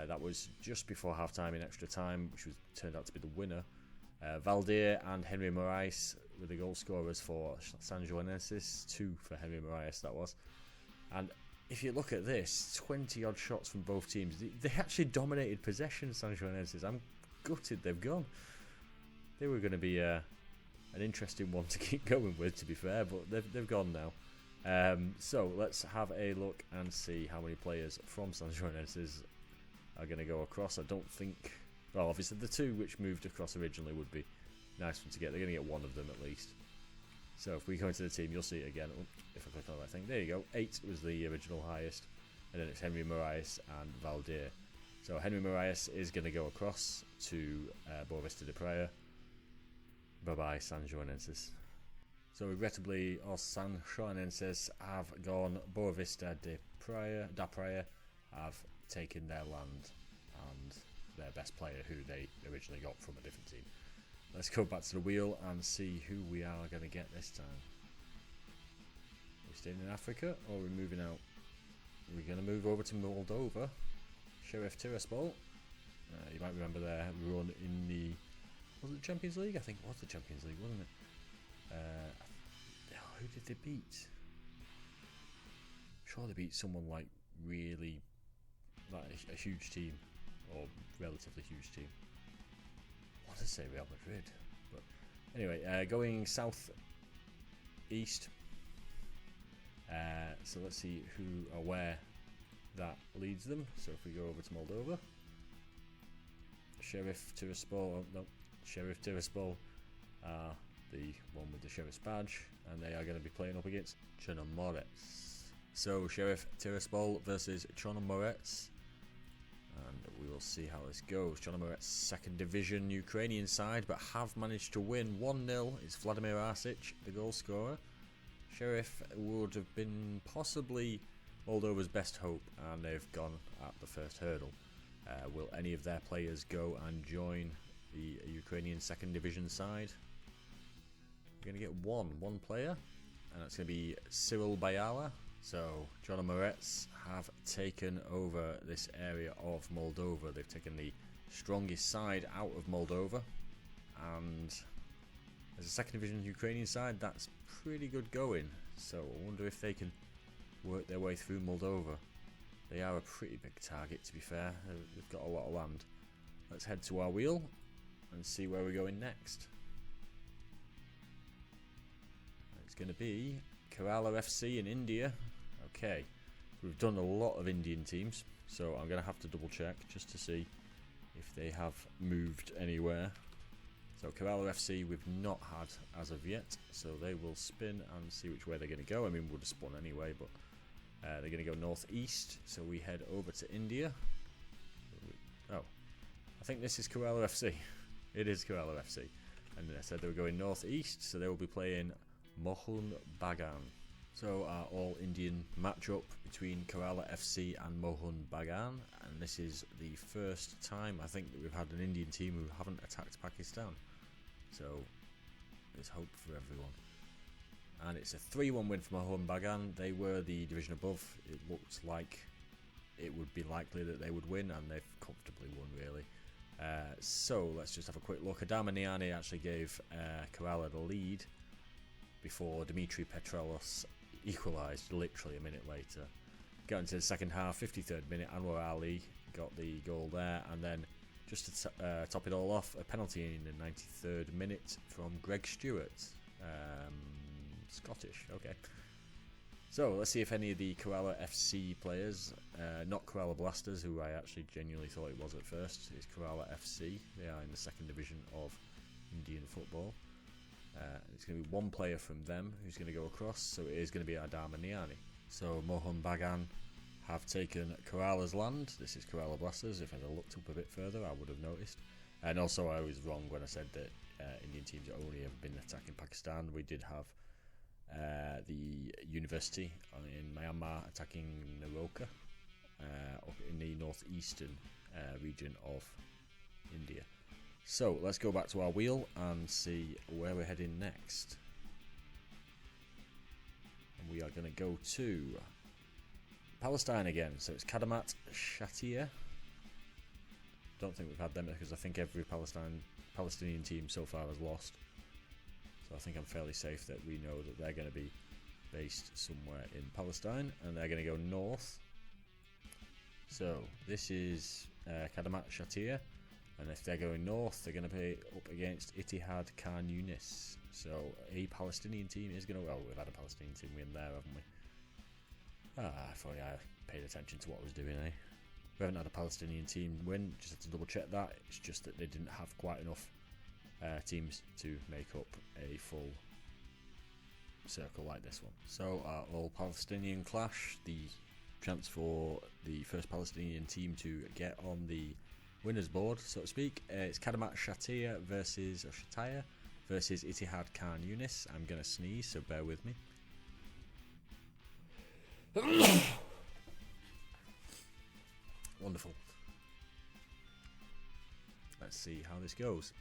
That was just before half-time in extra time, which turned out to be the winner. Valdir and Henry Moraes were the goal scorers for San Joanensis. 2 for Henry Moraes, that was. And if you look at this, 20-odd shots from both teams. They actually dominated possession, San Joanensis. I'm gutted they've gone. They were going to be... an interesting one to keep going with, to be fair, but they've gone now. So let's have a look and see how many players from San Joanensis are going to go across. I don't think Well, obviously the 2 which moved across originally would be nice one to get. They're going to get 1 of them at least. So if we go into the team, you'll see it again. If I click on that thing, there you go. 8 was the original highest, and then it's Henry Moraes and Valdir. So Henry Moraes is going to go across to Boavista de Praia. Bye-bye, San Joanenses. So regrettably, our San Joanenses have gone. Boavista de Praia, have taken their land and their best player, who they originally got from a different team. Let's go back to the wheel and see who we are going to get this time. Are we staying in Africa, or are we moving out? We're going to move over to Moldova. Sheriff Tiraspol. You might remember their run in the... Was it the Champions League? I think it was the Champions League, wasn't it? Who did they beat? I'm sure they beat someone like really... like a huge team. Or relatively huge team. I want to say Real Madrid. But anyway, going south east. So let's see who or where that leads them. So if we go over to Moldova, Sheriff Tiraspol, Sheriff Tiraspol, the one with the sheriff's badge, and they are going to be playing up against Chernomorets. So Sheriff Tiraspol versus Chernomorets, and we will see how this goes. Chernomorets, second division Ukrainian side, but have managed to win 1-0. It's Vladimir Arsic, the goal scorer. Sheriff would have been possibly Moldova's best hope, and they've gone at the first hurdle. Will any of their players go and join the Ukrainian second division side? We're going to get one player, and that's going to be Cyril Bayala. So Chernomorets have taken over this area of Moldova. They've taken the strongest side out of Moldova, and as a second division Ukrainian side, that's pretty good going. So I wonder if they can work their way through Moldova. They are a pretty big target, to be fair. They've got a lot of land. Let's head to our wheel and see where we're going next. It's going to be Kerala FC in India. Okay, we've done a lot of Indian teams, so I'm going to have to double check just to see if they have moved anywhere. So Kerala FC we've not had as of yet, so they will spin and see which way they're going to go. I mean, we'll just spun anyway, but they're going to go northeast, so we head over to India. Oh, I think this is Kerala FC. It is Kerala FC. And they said they were going northeast, so they will be playing Mohun Bagan. So our all-Indian matchup between Kerala FC and Mohun Bagan, and this is the first time I think that we've had an Indian team who haven't attacked Pakistan. So there's hope for everyone. And it's a 3-1 win for Mohun Bagan. They were the division above. It looked like it would be likely that they would win, and they've comfortably won, really. So let's just have a quick look. Adama Niani actually gave Kerala the lead before Dimitri Petrelos equalised literally a minute later. Got into the second half, 53rd minute, Anwar Ali got the goal there, and then just to top it all off, a penalty in the 93rd minute from Greg Stewart. Scottish, okay. So let's see if any of the Kerala FC players, not Kerala Blasters, who I actually genuinely thought it was at first, is Kerala FC. They are in the second division of Indian football. It's going to be one player from them who's going to go across, so it is going to be Adama Niani. So Mohun Bagan have taken Kerala's land. This is Kerala Blasters. If I'd have looked up a bit further, I would have noticed. And also, I was wrong when I said that Indian teams have only ever been attacking Pakistan. We did have the university in Myanmar attacking Naroka up in the northeastern region of India. So let's go back to our wheel and see where we're heading next. And we are going to go to Palestine again. So it's Kadamat Shatia. Don't think we've had them because I think every Palestinian team so far has lost. So I think I'm fairly safe that we know that they're going to be based somewhere in Palestine, and they're going to go north. So this is Kadamat Shatia, and if they're going north, they're going to be up against Ittihad Khan Yunis. So a Palestinian team is going to... Well, we've had a Palestinian team win there, haven't we? I thought I paid attention to what I was doing, eh? We haven't had a Palestinian team win, just had to double check that. It's just that they didn't have quite enough teams to make up a full circle like this one. So our all-Palestinian clash, the chance for the first Palestinian team to get on the winners board, so to speak. It's Kadamat Shataya versus Ittihad Khan Yunis. I'm going to sneeze, so bear with me. Wonderful. Let's see how this goes.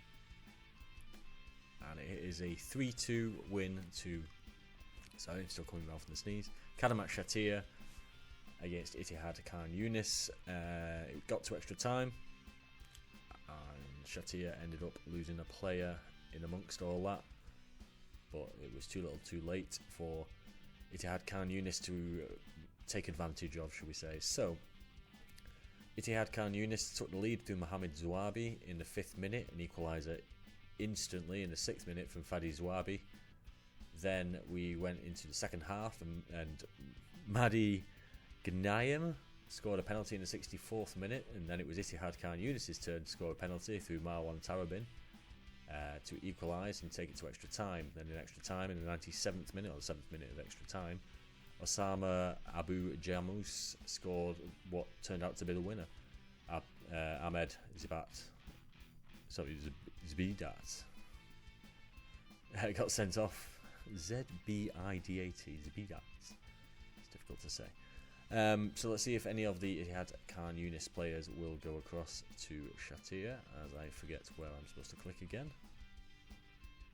And it is a 3-2 win to... Sorry, I'm still coming down from the sneeze. Kadamat Shataya against Ittihad Khan Yunis. It got to extra time. And Shataya ended up losing a player in amongst all that. But it was too little too late for Ittihad Khan Yunis to take advantage of, should we say. So, Ittihad Khan Yunis took the lead through Mohamed Zouabi in the 5th minute, an equaliser instantly in the 6th minute from Fadi Zouabi. Then we went into the second half and Mahdi Gnaim scored a penalty in the 64th minute, and then it was Ittihad Khan Yunis' turn to score a penalty through Marwan Tarabin to equalise and take it to extra time. Then in extra time, in the 97th minute, or the 7th minute of extra time, Osama Abu Jamous scored what turned out to be the winner. Ahmed Zbidat got sent off. Z-B-I-D-A-T, Zbidat. It's difficult to say. So let's see if any of the Ittihad Khan Yunis players will go across to Shataya, as I forget where I'm supposed to click again.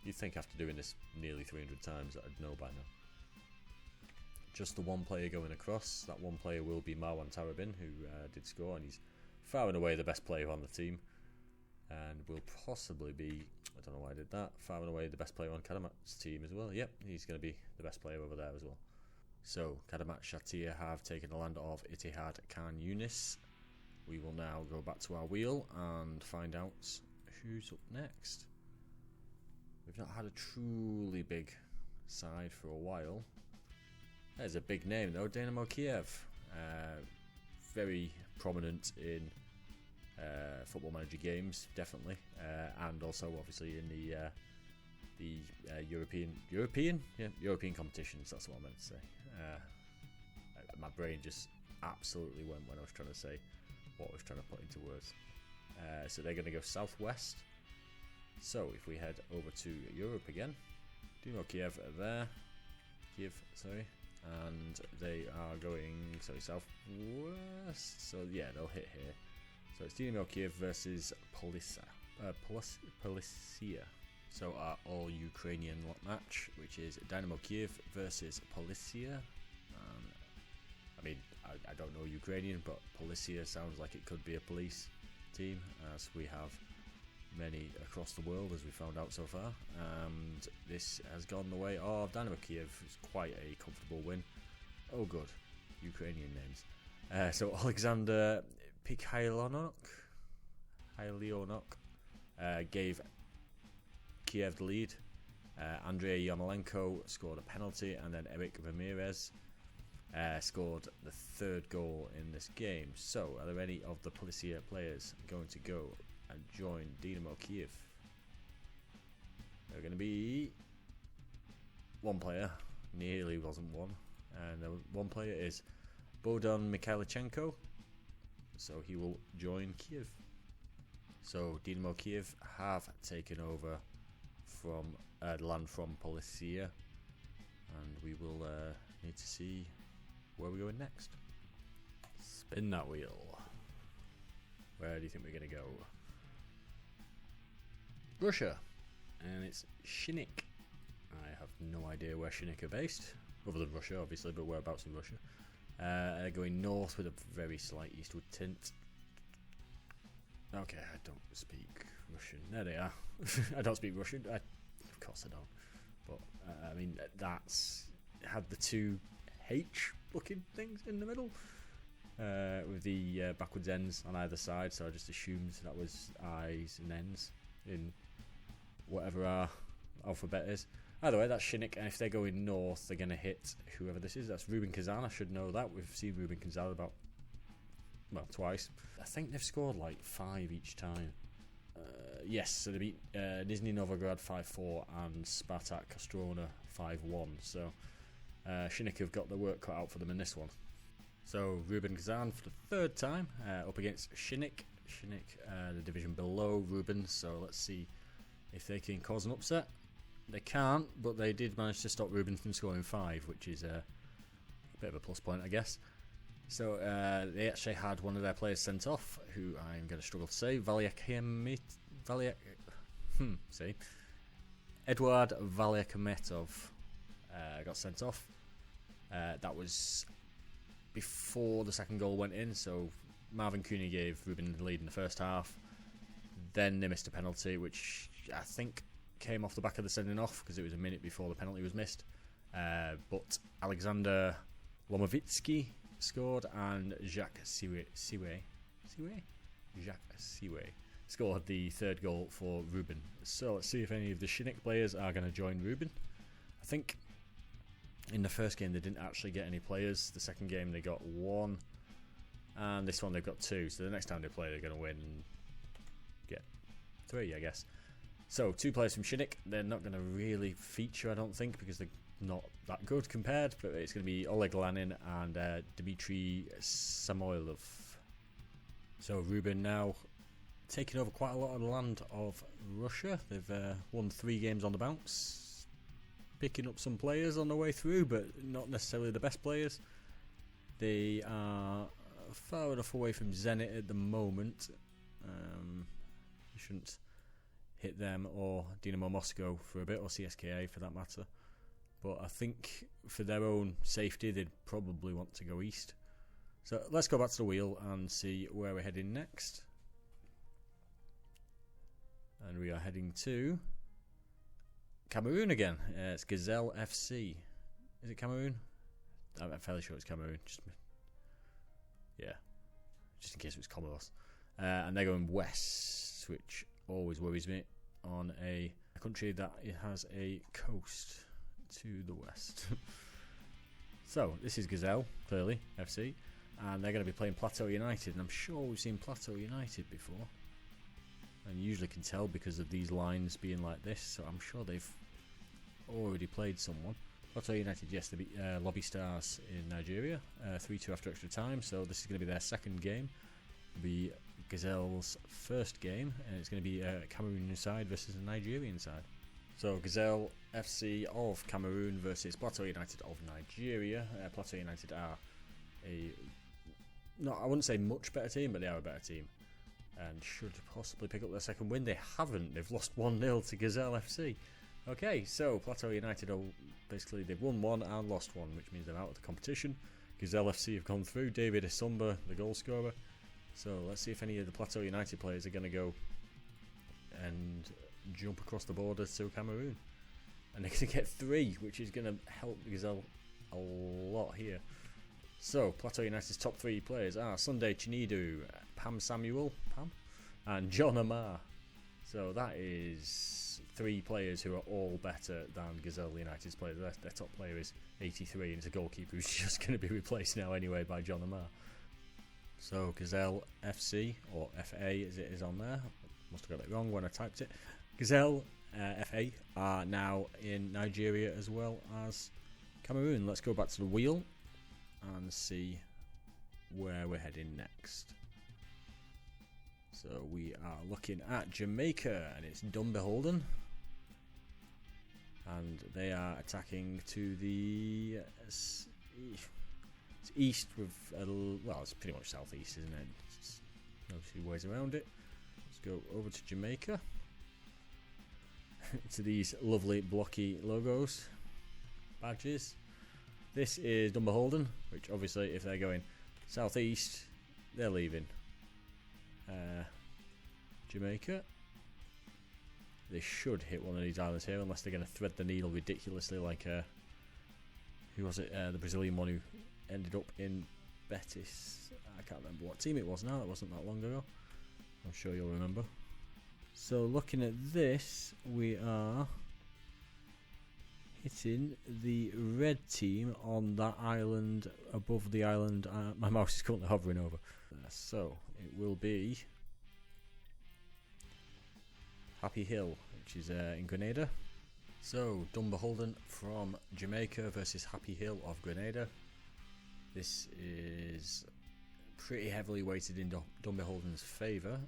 You'd think after doing this nearly 300 times that I'd know by now. Just the one player going across. That one player will be Marwan Tarabin, who did score, and he's far and away the best player on the team, and will possibly be, I don't know why I did that, far and away the best player on Kadamat's team as well. Yep, he's going to be the best player over there as well. So, Kadamat Shataya have taken the land of Ittihad Khan Yunis. We will now go back to our wheel and find out who's up next. We've not had a truly big side for a while. There's a big name though, Dynamo Kiev. Very prominent in Football Manager games, definitely, and also obviously in the European competitions. That's what I meant to say. My brain just absolutely went when I was trying to say what I was trying to put into words. So they're going to go southwest. So if we head over to Europe again, Dynamo Kiev are there. And they are going southwest. So yeah, they'll hit here. So it's Dynamo Kiev versus Policia. So our all-Ukrainian match, which is Dynamo Kiev versus Policia. I mean, I don't know Ukrainian, but Policia sounds like it could be a police team, as we have many across the world, as we found out so far. And this has gone the way of Dynamo Kiev. It's quite a comfortable win. Oh good, Ukrainian names. So Alexander Pikhailonok gave Kiev the lead. Andrei Yarmolenko scored a penalty, and then Eric Ramirez scored the 3rd goal in this game. So are there any of the Policia players going to go and join Dynamo Kiev? There are going to be one player, nearly wasn't one, and the one player is Bohdan Mikhailichenko, so he will join Kiev. So Dynamo Kiev have taken over from land from Policia, and we will need to see where we're going next. Spin that wheel. Where do you think we're going to go? Russia, and it's Shinnik. I have no idea where Shinnik are based, other than Russia obviously, but whereabouts in Russia. Going north with a very slight eastward tint. Okay, I don't speak Russian. There they are. I don't speak Russian. Of course I don't. But I mean, that's had the two H-looking things in the middle, with the backwards ends on either side. So I just assumed that was I's and N's in whatever our alphabet is. Either way, that's Shinnik, and if they're going north, they're going to hit whoever this is. That's Rubin Kazan. I should know that. We've seen Rubin Kazan about well, twice. I think they've scored like 5 each time. Yes, so they beat Nizhny Novgorod 5-4 and Spartak Kostrona 5-1. So Shinnik have got the work cut out for them in this one. So Rubin Kazan for the 3rd time up against Shinnik. Shinnik, the division below Rubin. So let's see if they can cause an upset. They can't, but they did manage to stop Rubin from scoring 5, which is a bit of a plus point, I guess. So they actually had one of their players sent off, who I'm going to struggle to say, Eduard Valyakometov got sent off. That was before the second goal went in, so Marvin Cooney gave Rubin the lead in the first half. Then they missed a penalty, which I think came off the back of the sending off because it was a minute before the penalty was missed. But Alexander Lomovitsky scored and Jacques Siwe scored the 3rd goal for Rubin. So let's see if any of the Shinnik players are going to join Rubin. I think in the first game they didn't actually get any players. The second game they got 1, and this one they've got 2. So the next time they play they're going to win and get 3, I guess. So 2 players from Shinnik. They're not going to really feature, I don't think, because they're not that good compared, but it's going to be Oleg Lanin and Dmitry Samoylov. So Rubin now taking over quite a lot of the land of Russia. They've won 3 games on the bounce, picking up some players on the way through, but not necessarily the best players. They are far enough away from Zenit at the moment. You shouldn't hit them or Dynamo Moscow for a bit, or CSKA for that matter. But I think for their own safety, they'd probably want to go east. So let's go back to the wheel and see where we're heading next. And we are heading to Cameroon again. It's Gazelle FC. Is it Cameroon? I'm fairly sure it's Cameroon. Just in case it was Comoros. And they're going west, which always worries me on a country that it has a coast to the west. So this is Gazelle, clearly, FC, and they're going to be playing Plateau United, and I'm sure we've seen Plateau United before, and you usually can tell because of these lines being like this, so I'm sure they've already played someone. Plateau United, yes, they beat Lobby Stars in Nigeria 3-2 after extra time, so this is going to be their 2nd game. It'll be Gazelle's 1st game, and it's going to be a Cameroonian side versus a Nigerian side. So Gazelle FC of Cameroon versus Plateau United of Nigeria. Plateau United are I wouldn't say much better team, but they are a better team and should possibly pick up their 2nd win. They haven't. They've lost 1-0 to Gazelle FC. Okay, so Plateau United they've won 1 and lost 1, which means they're out of the competition. Gazelle FC have gone through. David Isumba, the goal scorer. So let's see if any of the Plateau United players are going to go and jump across the border to Cameroon. And they're going to get 3, which is going to help Gazelle a lot here. So, Plateau United's top 3 players are Sunday Chinidu, Pam Samuel, and John Amar. So that is 3 players who are all better than Gazelle United's players. Their top player is 83, and it's a goalkeeper who's just going to be replaced now anyway by John Amar. So Gazelle FC, or FA as it is on there, must have got it wrong when I typed it. Gazelle FA are now in Nigeria as well as Cameroon. Let's go back to the wheel and see where we're heading next. So we are looking at Jamaica, and it's Dunbeholden, and they are attacking to the east with it's pretty much southeast, isn't it? It's no 2 ways around it. Let's go over to Jamaica to these lovely blocky logos, badges. This is Dunbeholden, which obviously if they're going southeast, they're leaving Jamaica. They should hit one of these islands here, unless they're going to thread the needle ridiculously like who was it, the Brazilian one who ended up in Betis. I can't remember what team it was now, that wasn't that long ago. I'm sure you'll remember. So looking at this, we are hitting the red team on that island above the island my mouse is currently hovering over. So it will be Happy Hill, which is in Grenada. So Dunbeholden from Jamaica versus Happy Hill of Grenada. This is pretty heavily weighted in Dunbeholden's favour,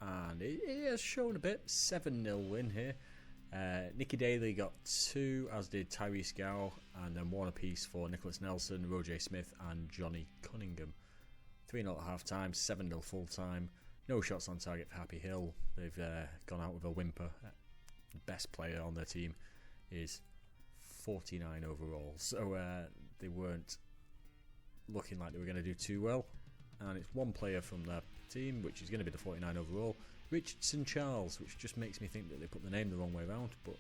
and it has shown a bit. 7-0 win here. Nicky Daly got 2, as did Tyrese Gow, and then 1 apiece for Nicholas Nelson, Roger Smith and Johnny Cunningham. 3-0 at half time, 7-0 full time. No shots on target for Happy Hill. They've gone out with a whimper. The best player on their team is 49 overall, so they weren't looking like they were going to do too well. And it's one player from their team, which is going to be the 49 overall, Richardson Charles, which just makes me think that they put the name the wrong way around, but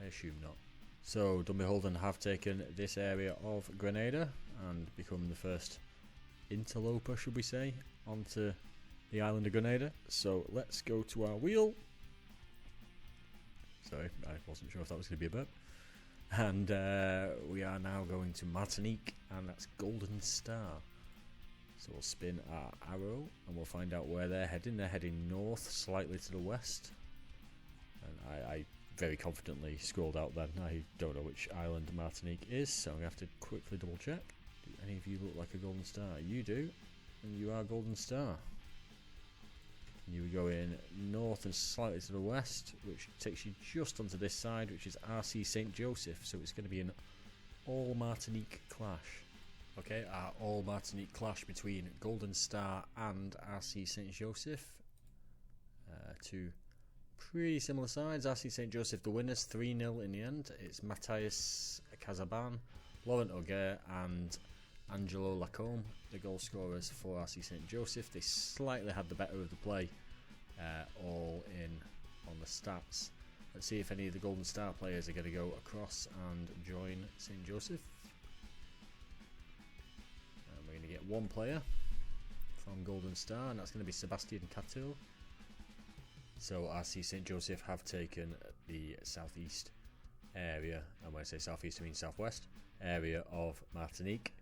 I assume not. So Dunbeholden have taken this area of Grenada and become the first interloper, should we say, onto the island of Grenada. So let's go to our wheel. Sorry, I wasn't sure if that was going to be a burp. And we are now going to Martinique, and that's Golden Star. So we'll spin our arrow and we'll find out where they're heading. They're heading north, slightly to the west. And I very confidently scrolled out then. I don't know which island Martinique is, so I'm going to have to quickly double check. Do any of you look like a Golden Star? You do, and you are Golden Star. You were going north and slightly to the west, which takes you just onto this side, which is RC St. Joseph. So it's going to be an all Martinique clash. Okay, our all Martinique clash between Golden Star and RC St. Joseph. Two pretty similar sides. RC St. Joseph the winners, 3-0 in the end. It's Matthias Casaban, Laurent Auger and Angelo Lacombe, the goal scorers for RC St. Joseph. They slightly had the better of the play, all in on the stats. Let's see if any of the Golden Star players are going to go across and join St. Joseph. And we're going to get one player from Golden Star, and that's going to be Sebastian Catil. So RC St. Joseph have taken the southeast area, and when I say southeast I mean southwest area of Martinique.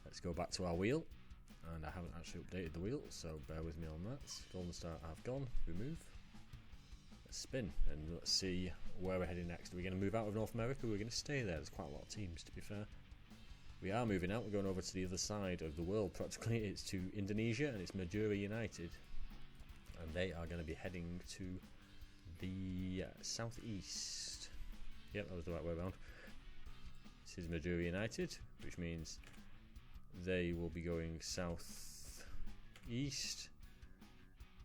Let's go back to our wheel, and I haven't actually updated the wheel, so bear with me on that. Golden Star have gone, remove. Let's spin, and let's see where we're heading next. Are we going to move out of North America? We're going to stay there. There's quite a lot of teams, to be fair. We are moving out. We're going over to the other side of the world. Practically, it's to Indonesia, and it's Madura United. And they are going to be heading to the southeast. Yep, that was the right way around. This is Madura United, which means they will be going south east,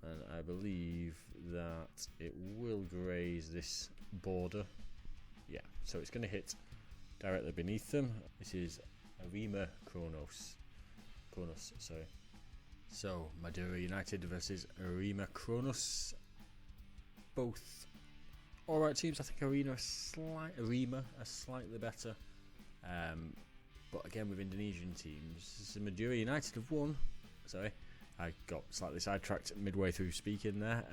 and I believe that it will graze this border. Yeah, so it's going to hit directly beneath them. This is Arima Kronos, sorry. So Madura United versus Arima Kronos, both alright teams. I think Arima are slightly better, but again with Indonesian teams, so Madura United have won. Sorry, I got slightly sidetracked midway through speaking there.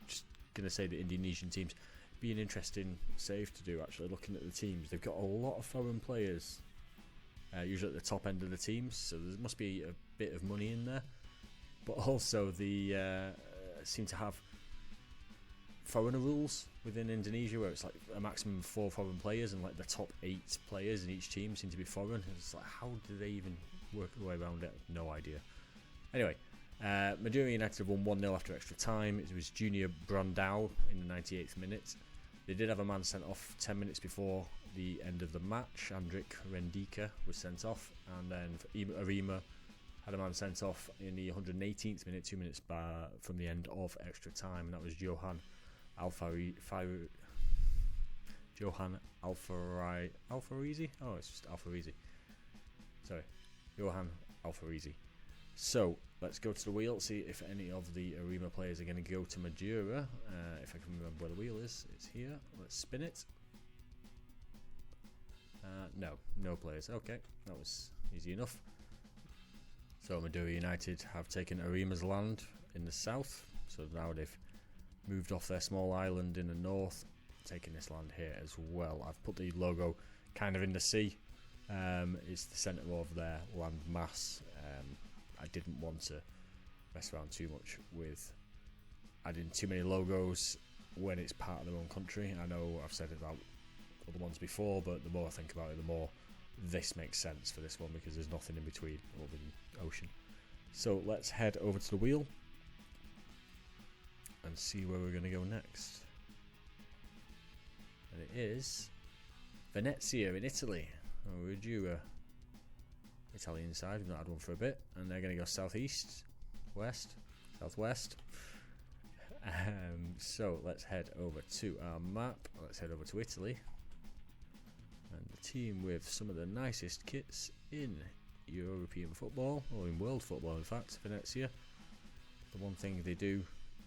Just going to say that Indonesian teams be an interesting save to do, actually, looking at the teams. They've got a lot of foreign players, usually at the top end of the teams, so there must be a bit of money in there. But also they seem to have foreigner rules within Indonesia, where it's like a maximum of 4 foreign players, and like the top 8 players in each team seem to be foreign. It's like, how do they even work their way around it? No idea. Anyway, Madura United have won 1-0 after extra time. It was Junior Brandao in the 98th minute. They did have a man sent off 10 minutes before the end of the match. Andrik Rendika was sent off, and then Arima had a man sent off in the 118th minute, 2 minutes from the end of extra time, and that was Johan Alfarisi. Oh, it's just Alfarisi. Sorry, Johan Alfarisi. So let's go to the wheel, see if any of the Arima players are going to go to Madura. If I can remember where the wheel is, it's here. Let's spin it. No players. Okay, that was easy enough. So Madura United have taken Arima's land in the south. So now they've moved off their small island in the north taking this land here as well. I've put the logo kind of in the sea. It's the centre of their land mass. I didn't want to mess around too much with adding too many logos when it's part of their own country. I know I've said it about other ones before, but the more I think about it, the more this makes sense for this one, because there's nothing in between other than ocean. So let's head over to the wheel and see where we're going to go next. And it is Venezia in Italy. Oh, we're due Italian side. We've not had one for a bit, and they're going to go southeast, west, southwest. So let's head over to our map. Let's head over to Italy, and the team with some of the nicest kits in European football, or in world football in fact, Venezia. The one thing they do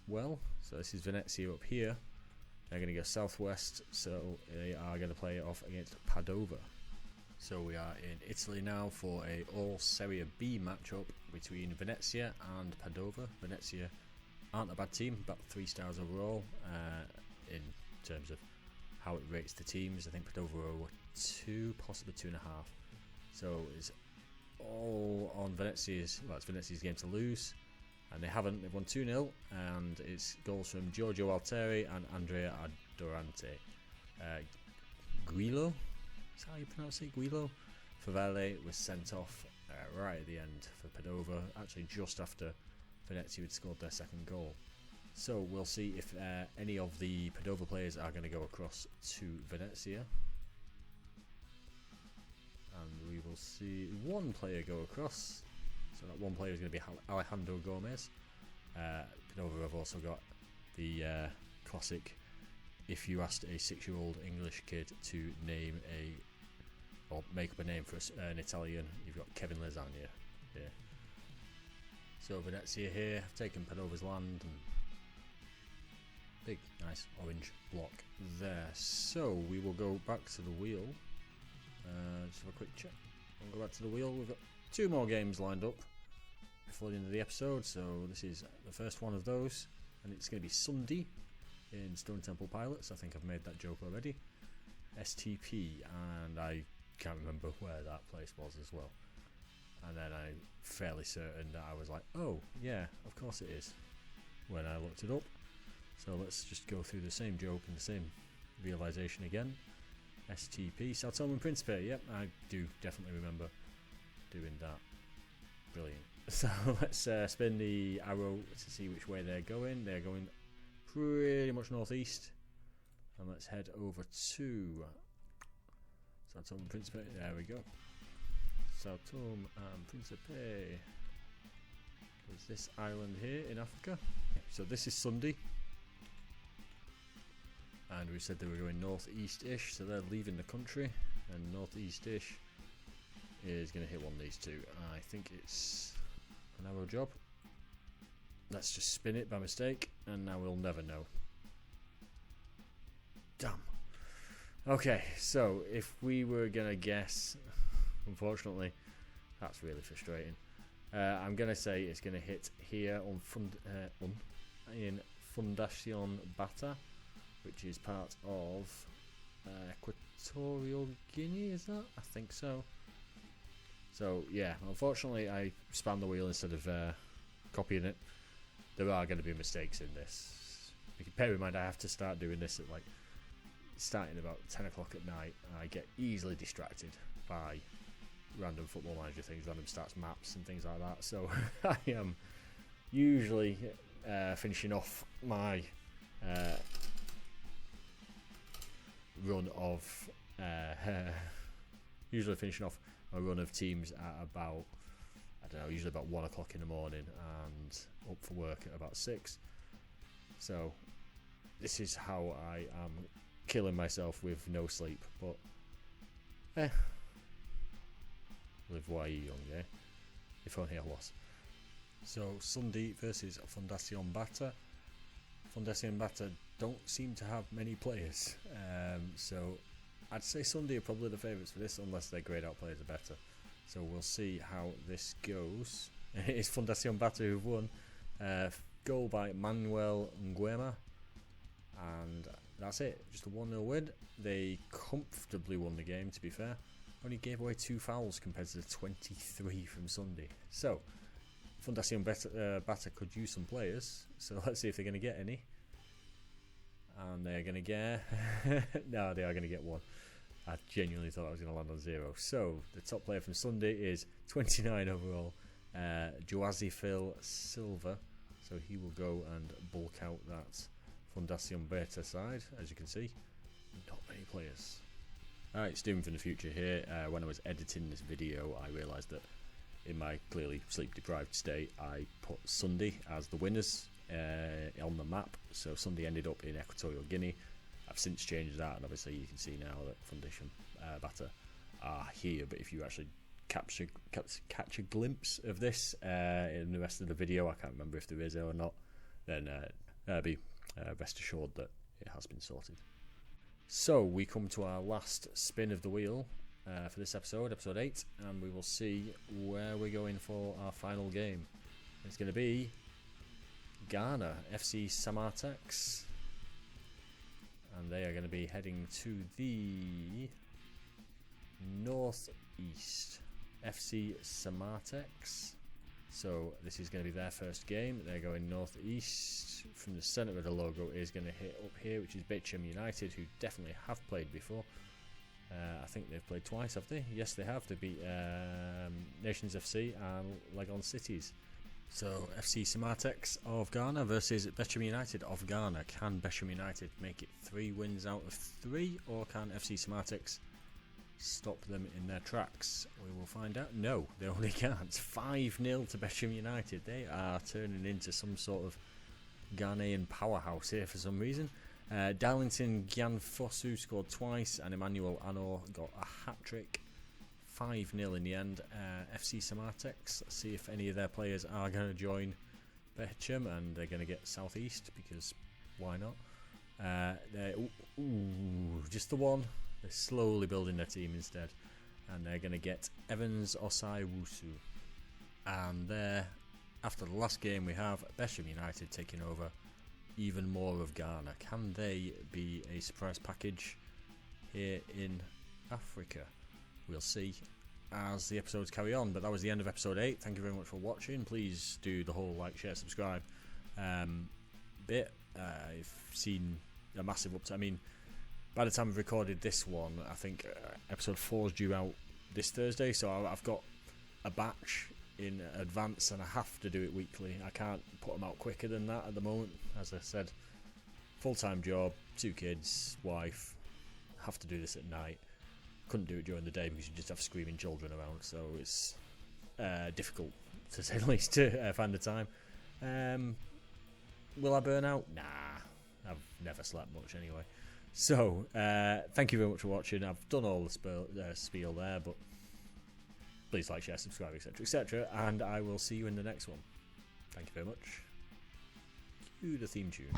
well, so this is Venezia up here. They're going to go southwest, so they are going to play it off against Padova. So we are in Italy now for a all Serie B matchup between Venezia and Padova. Venezia aren't a bad team, about 3 stars overall in terms of how it rates the teams. I think Padova were 2, possibly 2.5. So it's all on Venezia's. Well, it's Venezia's game to lose, and they haven't. They've won 2-0, and it's goals from Giorgio Alteri and Andrea Adorante. Guilo, is that how you pronounce it? Guilo Favale was sent off right at the end for Padova, actually just after Venezia had scored their second goal. So we'll see if any of the Padova players are going to go across to Venezia. And we will see one player go across. So that one player is going to be Alejandro Gomez. Padova have also got the classic, if you asked a 6-year-old English kid to name or make up a name for an Italian, you've got Kevin Lasagna here. So Venezia here have taken Padova's land, and big nice orange block there. So we will go back to the wheel. Just have a quick check. We'll go back to the wheel. We've got 2 more games lined up before the end of the episode, so this is the first one of those, and it's going to be Sunday in Stone Temple Pilots. I think I've made that joke already. STP, and I can't remember where that place was as well. And then I'm fairly certain that I was like, oh yeah, of course it is, when I looked it up. So let's just go through the same joke and the same realisation again. STP, Sao Tome and Principe, yep, I do definitely remember doing that. Brilliant. So let's spin the arrow to see which way they're going. They're going pretty much northeast. And let's head over to Sao Tome and Principe. There we go. Sao Tome and Principe. There's this island here in Africa. So this is Sunday. And we said they were going northeast-ish, so they're leaving the country. And northeast-ish is going to hit one of these 2. I think it's an arrow job. Let's just spin it by mistake, and now we'll never know. Damn. Okay, so if we were going to guess, unfortunately, that's really frustrating. I'm going to say it's going to hit here on in Fundación Bata, which is part of Equatorial Guinea, is that? I think so. So, yeah, unfortunately I spammed the wheel instead of copying it. There are going to be mistakes in this. Bear in mind, I have to start doing this at starting about 10 o'clock at night. I get easily distracted by random Football Manager things, random stats maps and things like that. So I am usually finishing off my run of teams at about, I don't know, usually about 1 o'clock in the morning, and up for work at about 6. So this is how I am killing myself with no sleep, but live while you're young, eh? If only I was. So Sunday versus Fundación Bata. Fundación Bata don't seem to have many players, so I'd say Sunday are probably the favourites for this, unless their greyed out players are better. So we'll see how this goes. It's Fundación Bata who've won. Goal by Manuel Nguema, and that's it. Just a 1-0 win. They comfortably won the game, to be fair. Only gave away 2 fouls compared to the 23 from Sunday. So, Fundación Bata could use some players. So let's see if they're going to get any. And they're going to get... no, they are going to get 1. I genuinely thought I was going to land on 0. So, the top player from Sunday is 29 overall, Joazzy Phil Silva. So he will go and bulk out that Fundación Beta side, as you can see. Not many players. Alright, Steven from the future here. When I was editing this video, I realised that in my clearly sleep-deprived state, I put Sunday as the winners on the map. So Sunday ended up in Equatorial Guinea. I've since changed that, and obviously you can see now that Fundación Bata are here. But if you actually catch a glimpse of this in the rest of the video, I can't remember if there is or not, then be rest assured that it has been sorted. So we come to our last spin of the wheel for this episode 8, and we will see where we're going for our final game. It's going to be Ghana, FC Samatex, and they are going to be heading to the northeast. FC Samatex. So this is going to be their first game. They're going northeast. From the centre of the logo is going to hit up here, which is Becham United, who definitely have played before. I think they've played twice, have they? Yes, they have. They beat Nations FC and Legon Cities. So FC Samatex of Ghana versus Becham United of Ghana. Can Becham United make it 3 wins out of 3, or can FC Samatex stop them in their tracks? We will find out. No, they only can't. 5-0 to Becham United. They are turning into some sort of Ghanaian powerhouse here for some reason. Darlington Gyanfosu scored twice, and Emmanuel Anor got a hat-trick. 5-0 in the end. FC Samatex, let's see if any of their players are going to join Becham, and they're going to get Southeast, because why not? Just the one. They're slowly building their team instead, and they're going to get Evans Osai Wusu. And there, after the last game, we have Becham United taking over even more of Ghana. Can they be a surprise package here in Africa? We'll see as the episodes carry on. But that was the end of episode 8. Thank you very much for watching. Please do the whole like, share, subscribe bit. I've seen a massive uptake. I mean, by the time I've recorded this one, I think episode 4 is due out this Thursday, so I've got a batch in advance and I have to do it weekly. I can't put them out quicker than that at the moment. As I said, full-time job, 2 kids, wife, have to do this at night. Couldn't do it during the day because you just have screaming children around, so it's difficult, to say the least, to find the time. Will I burn out? Nah, I've never slept much anyway. So, thank you very much for watching. I've done all the spiel there, but please like, share, subscribe, etc, etc, and I will see you in the next one. Thank you very much. Cue the theme tune.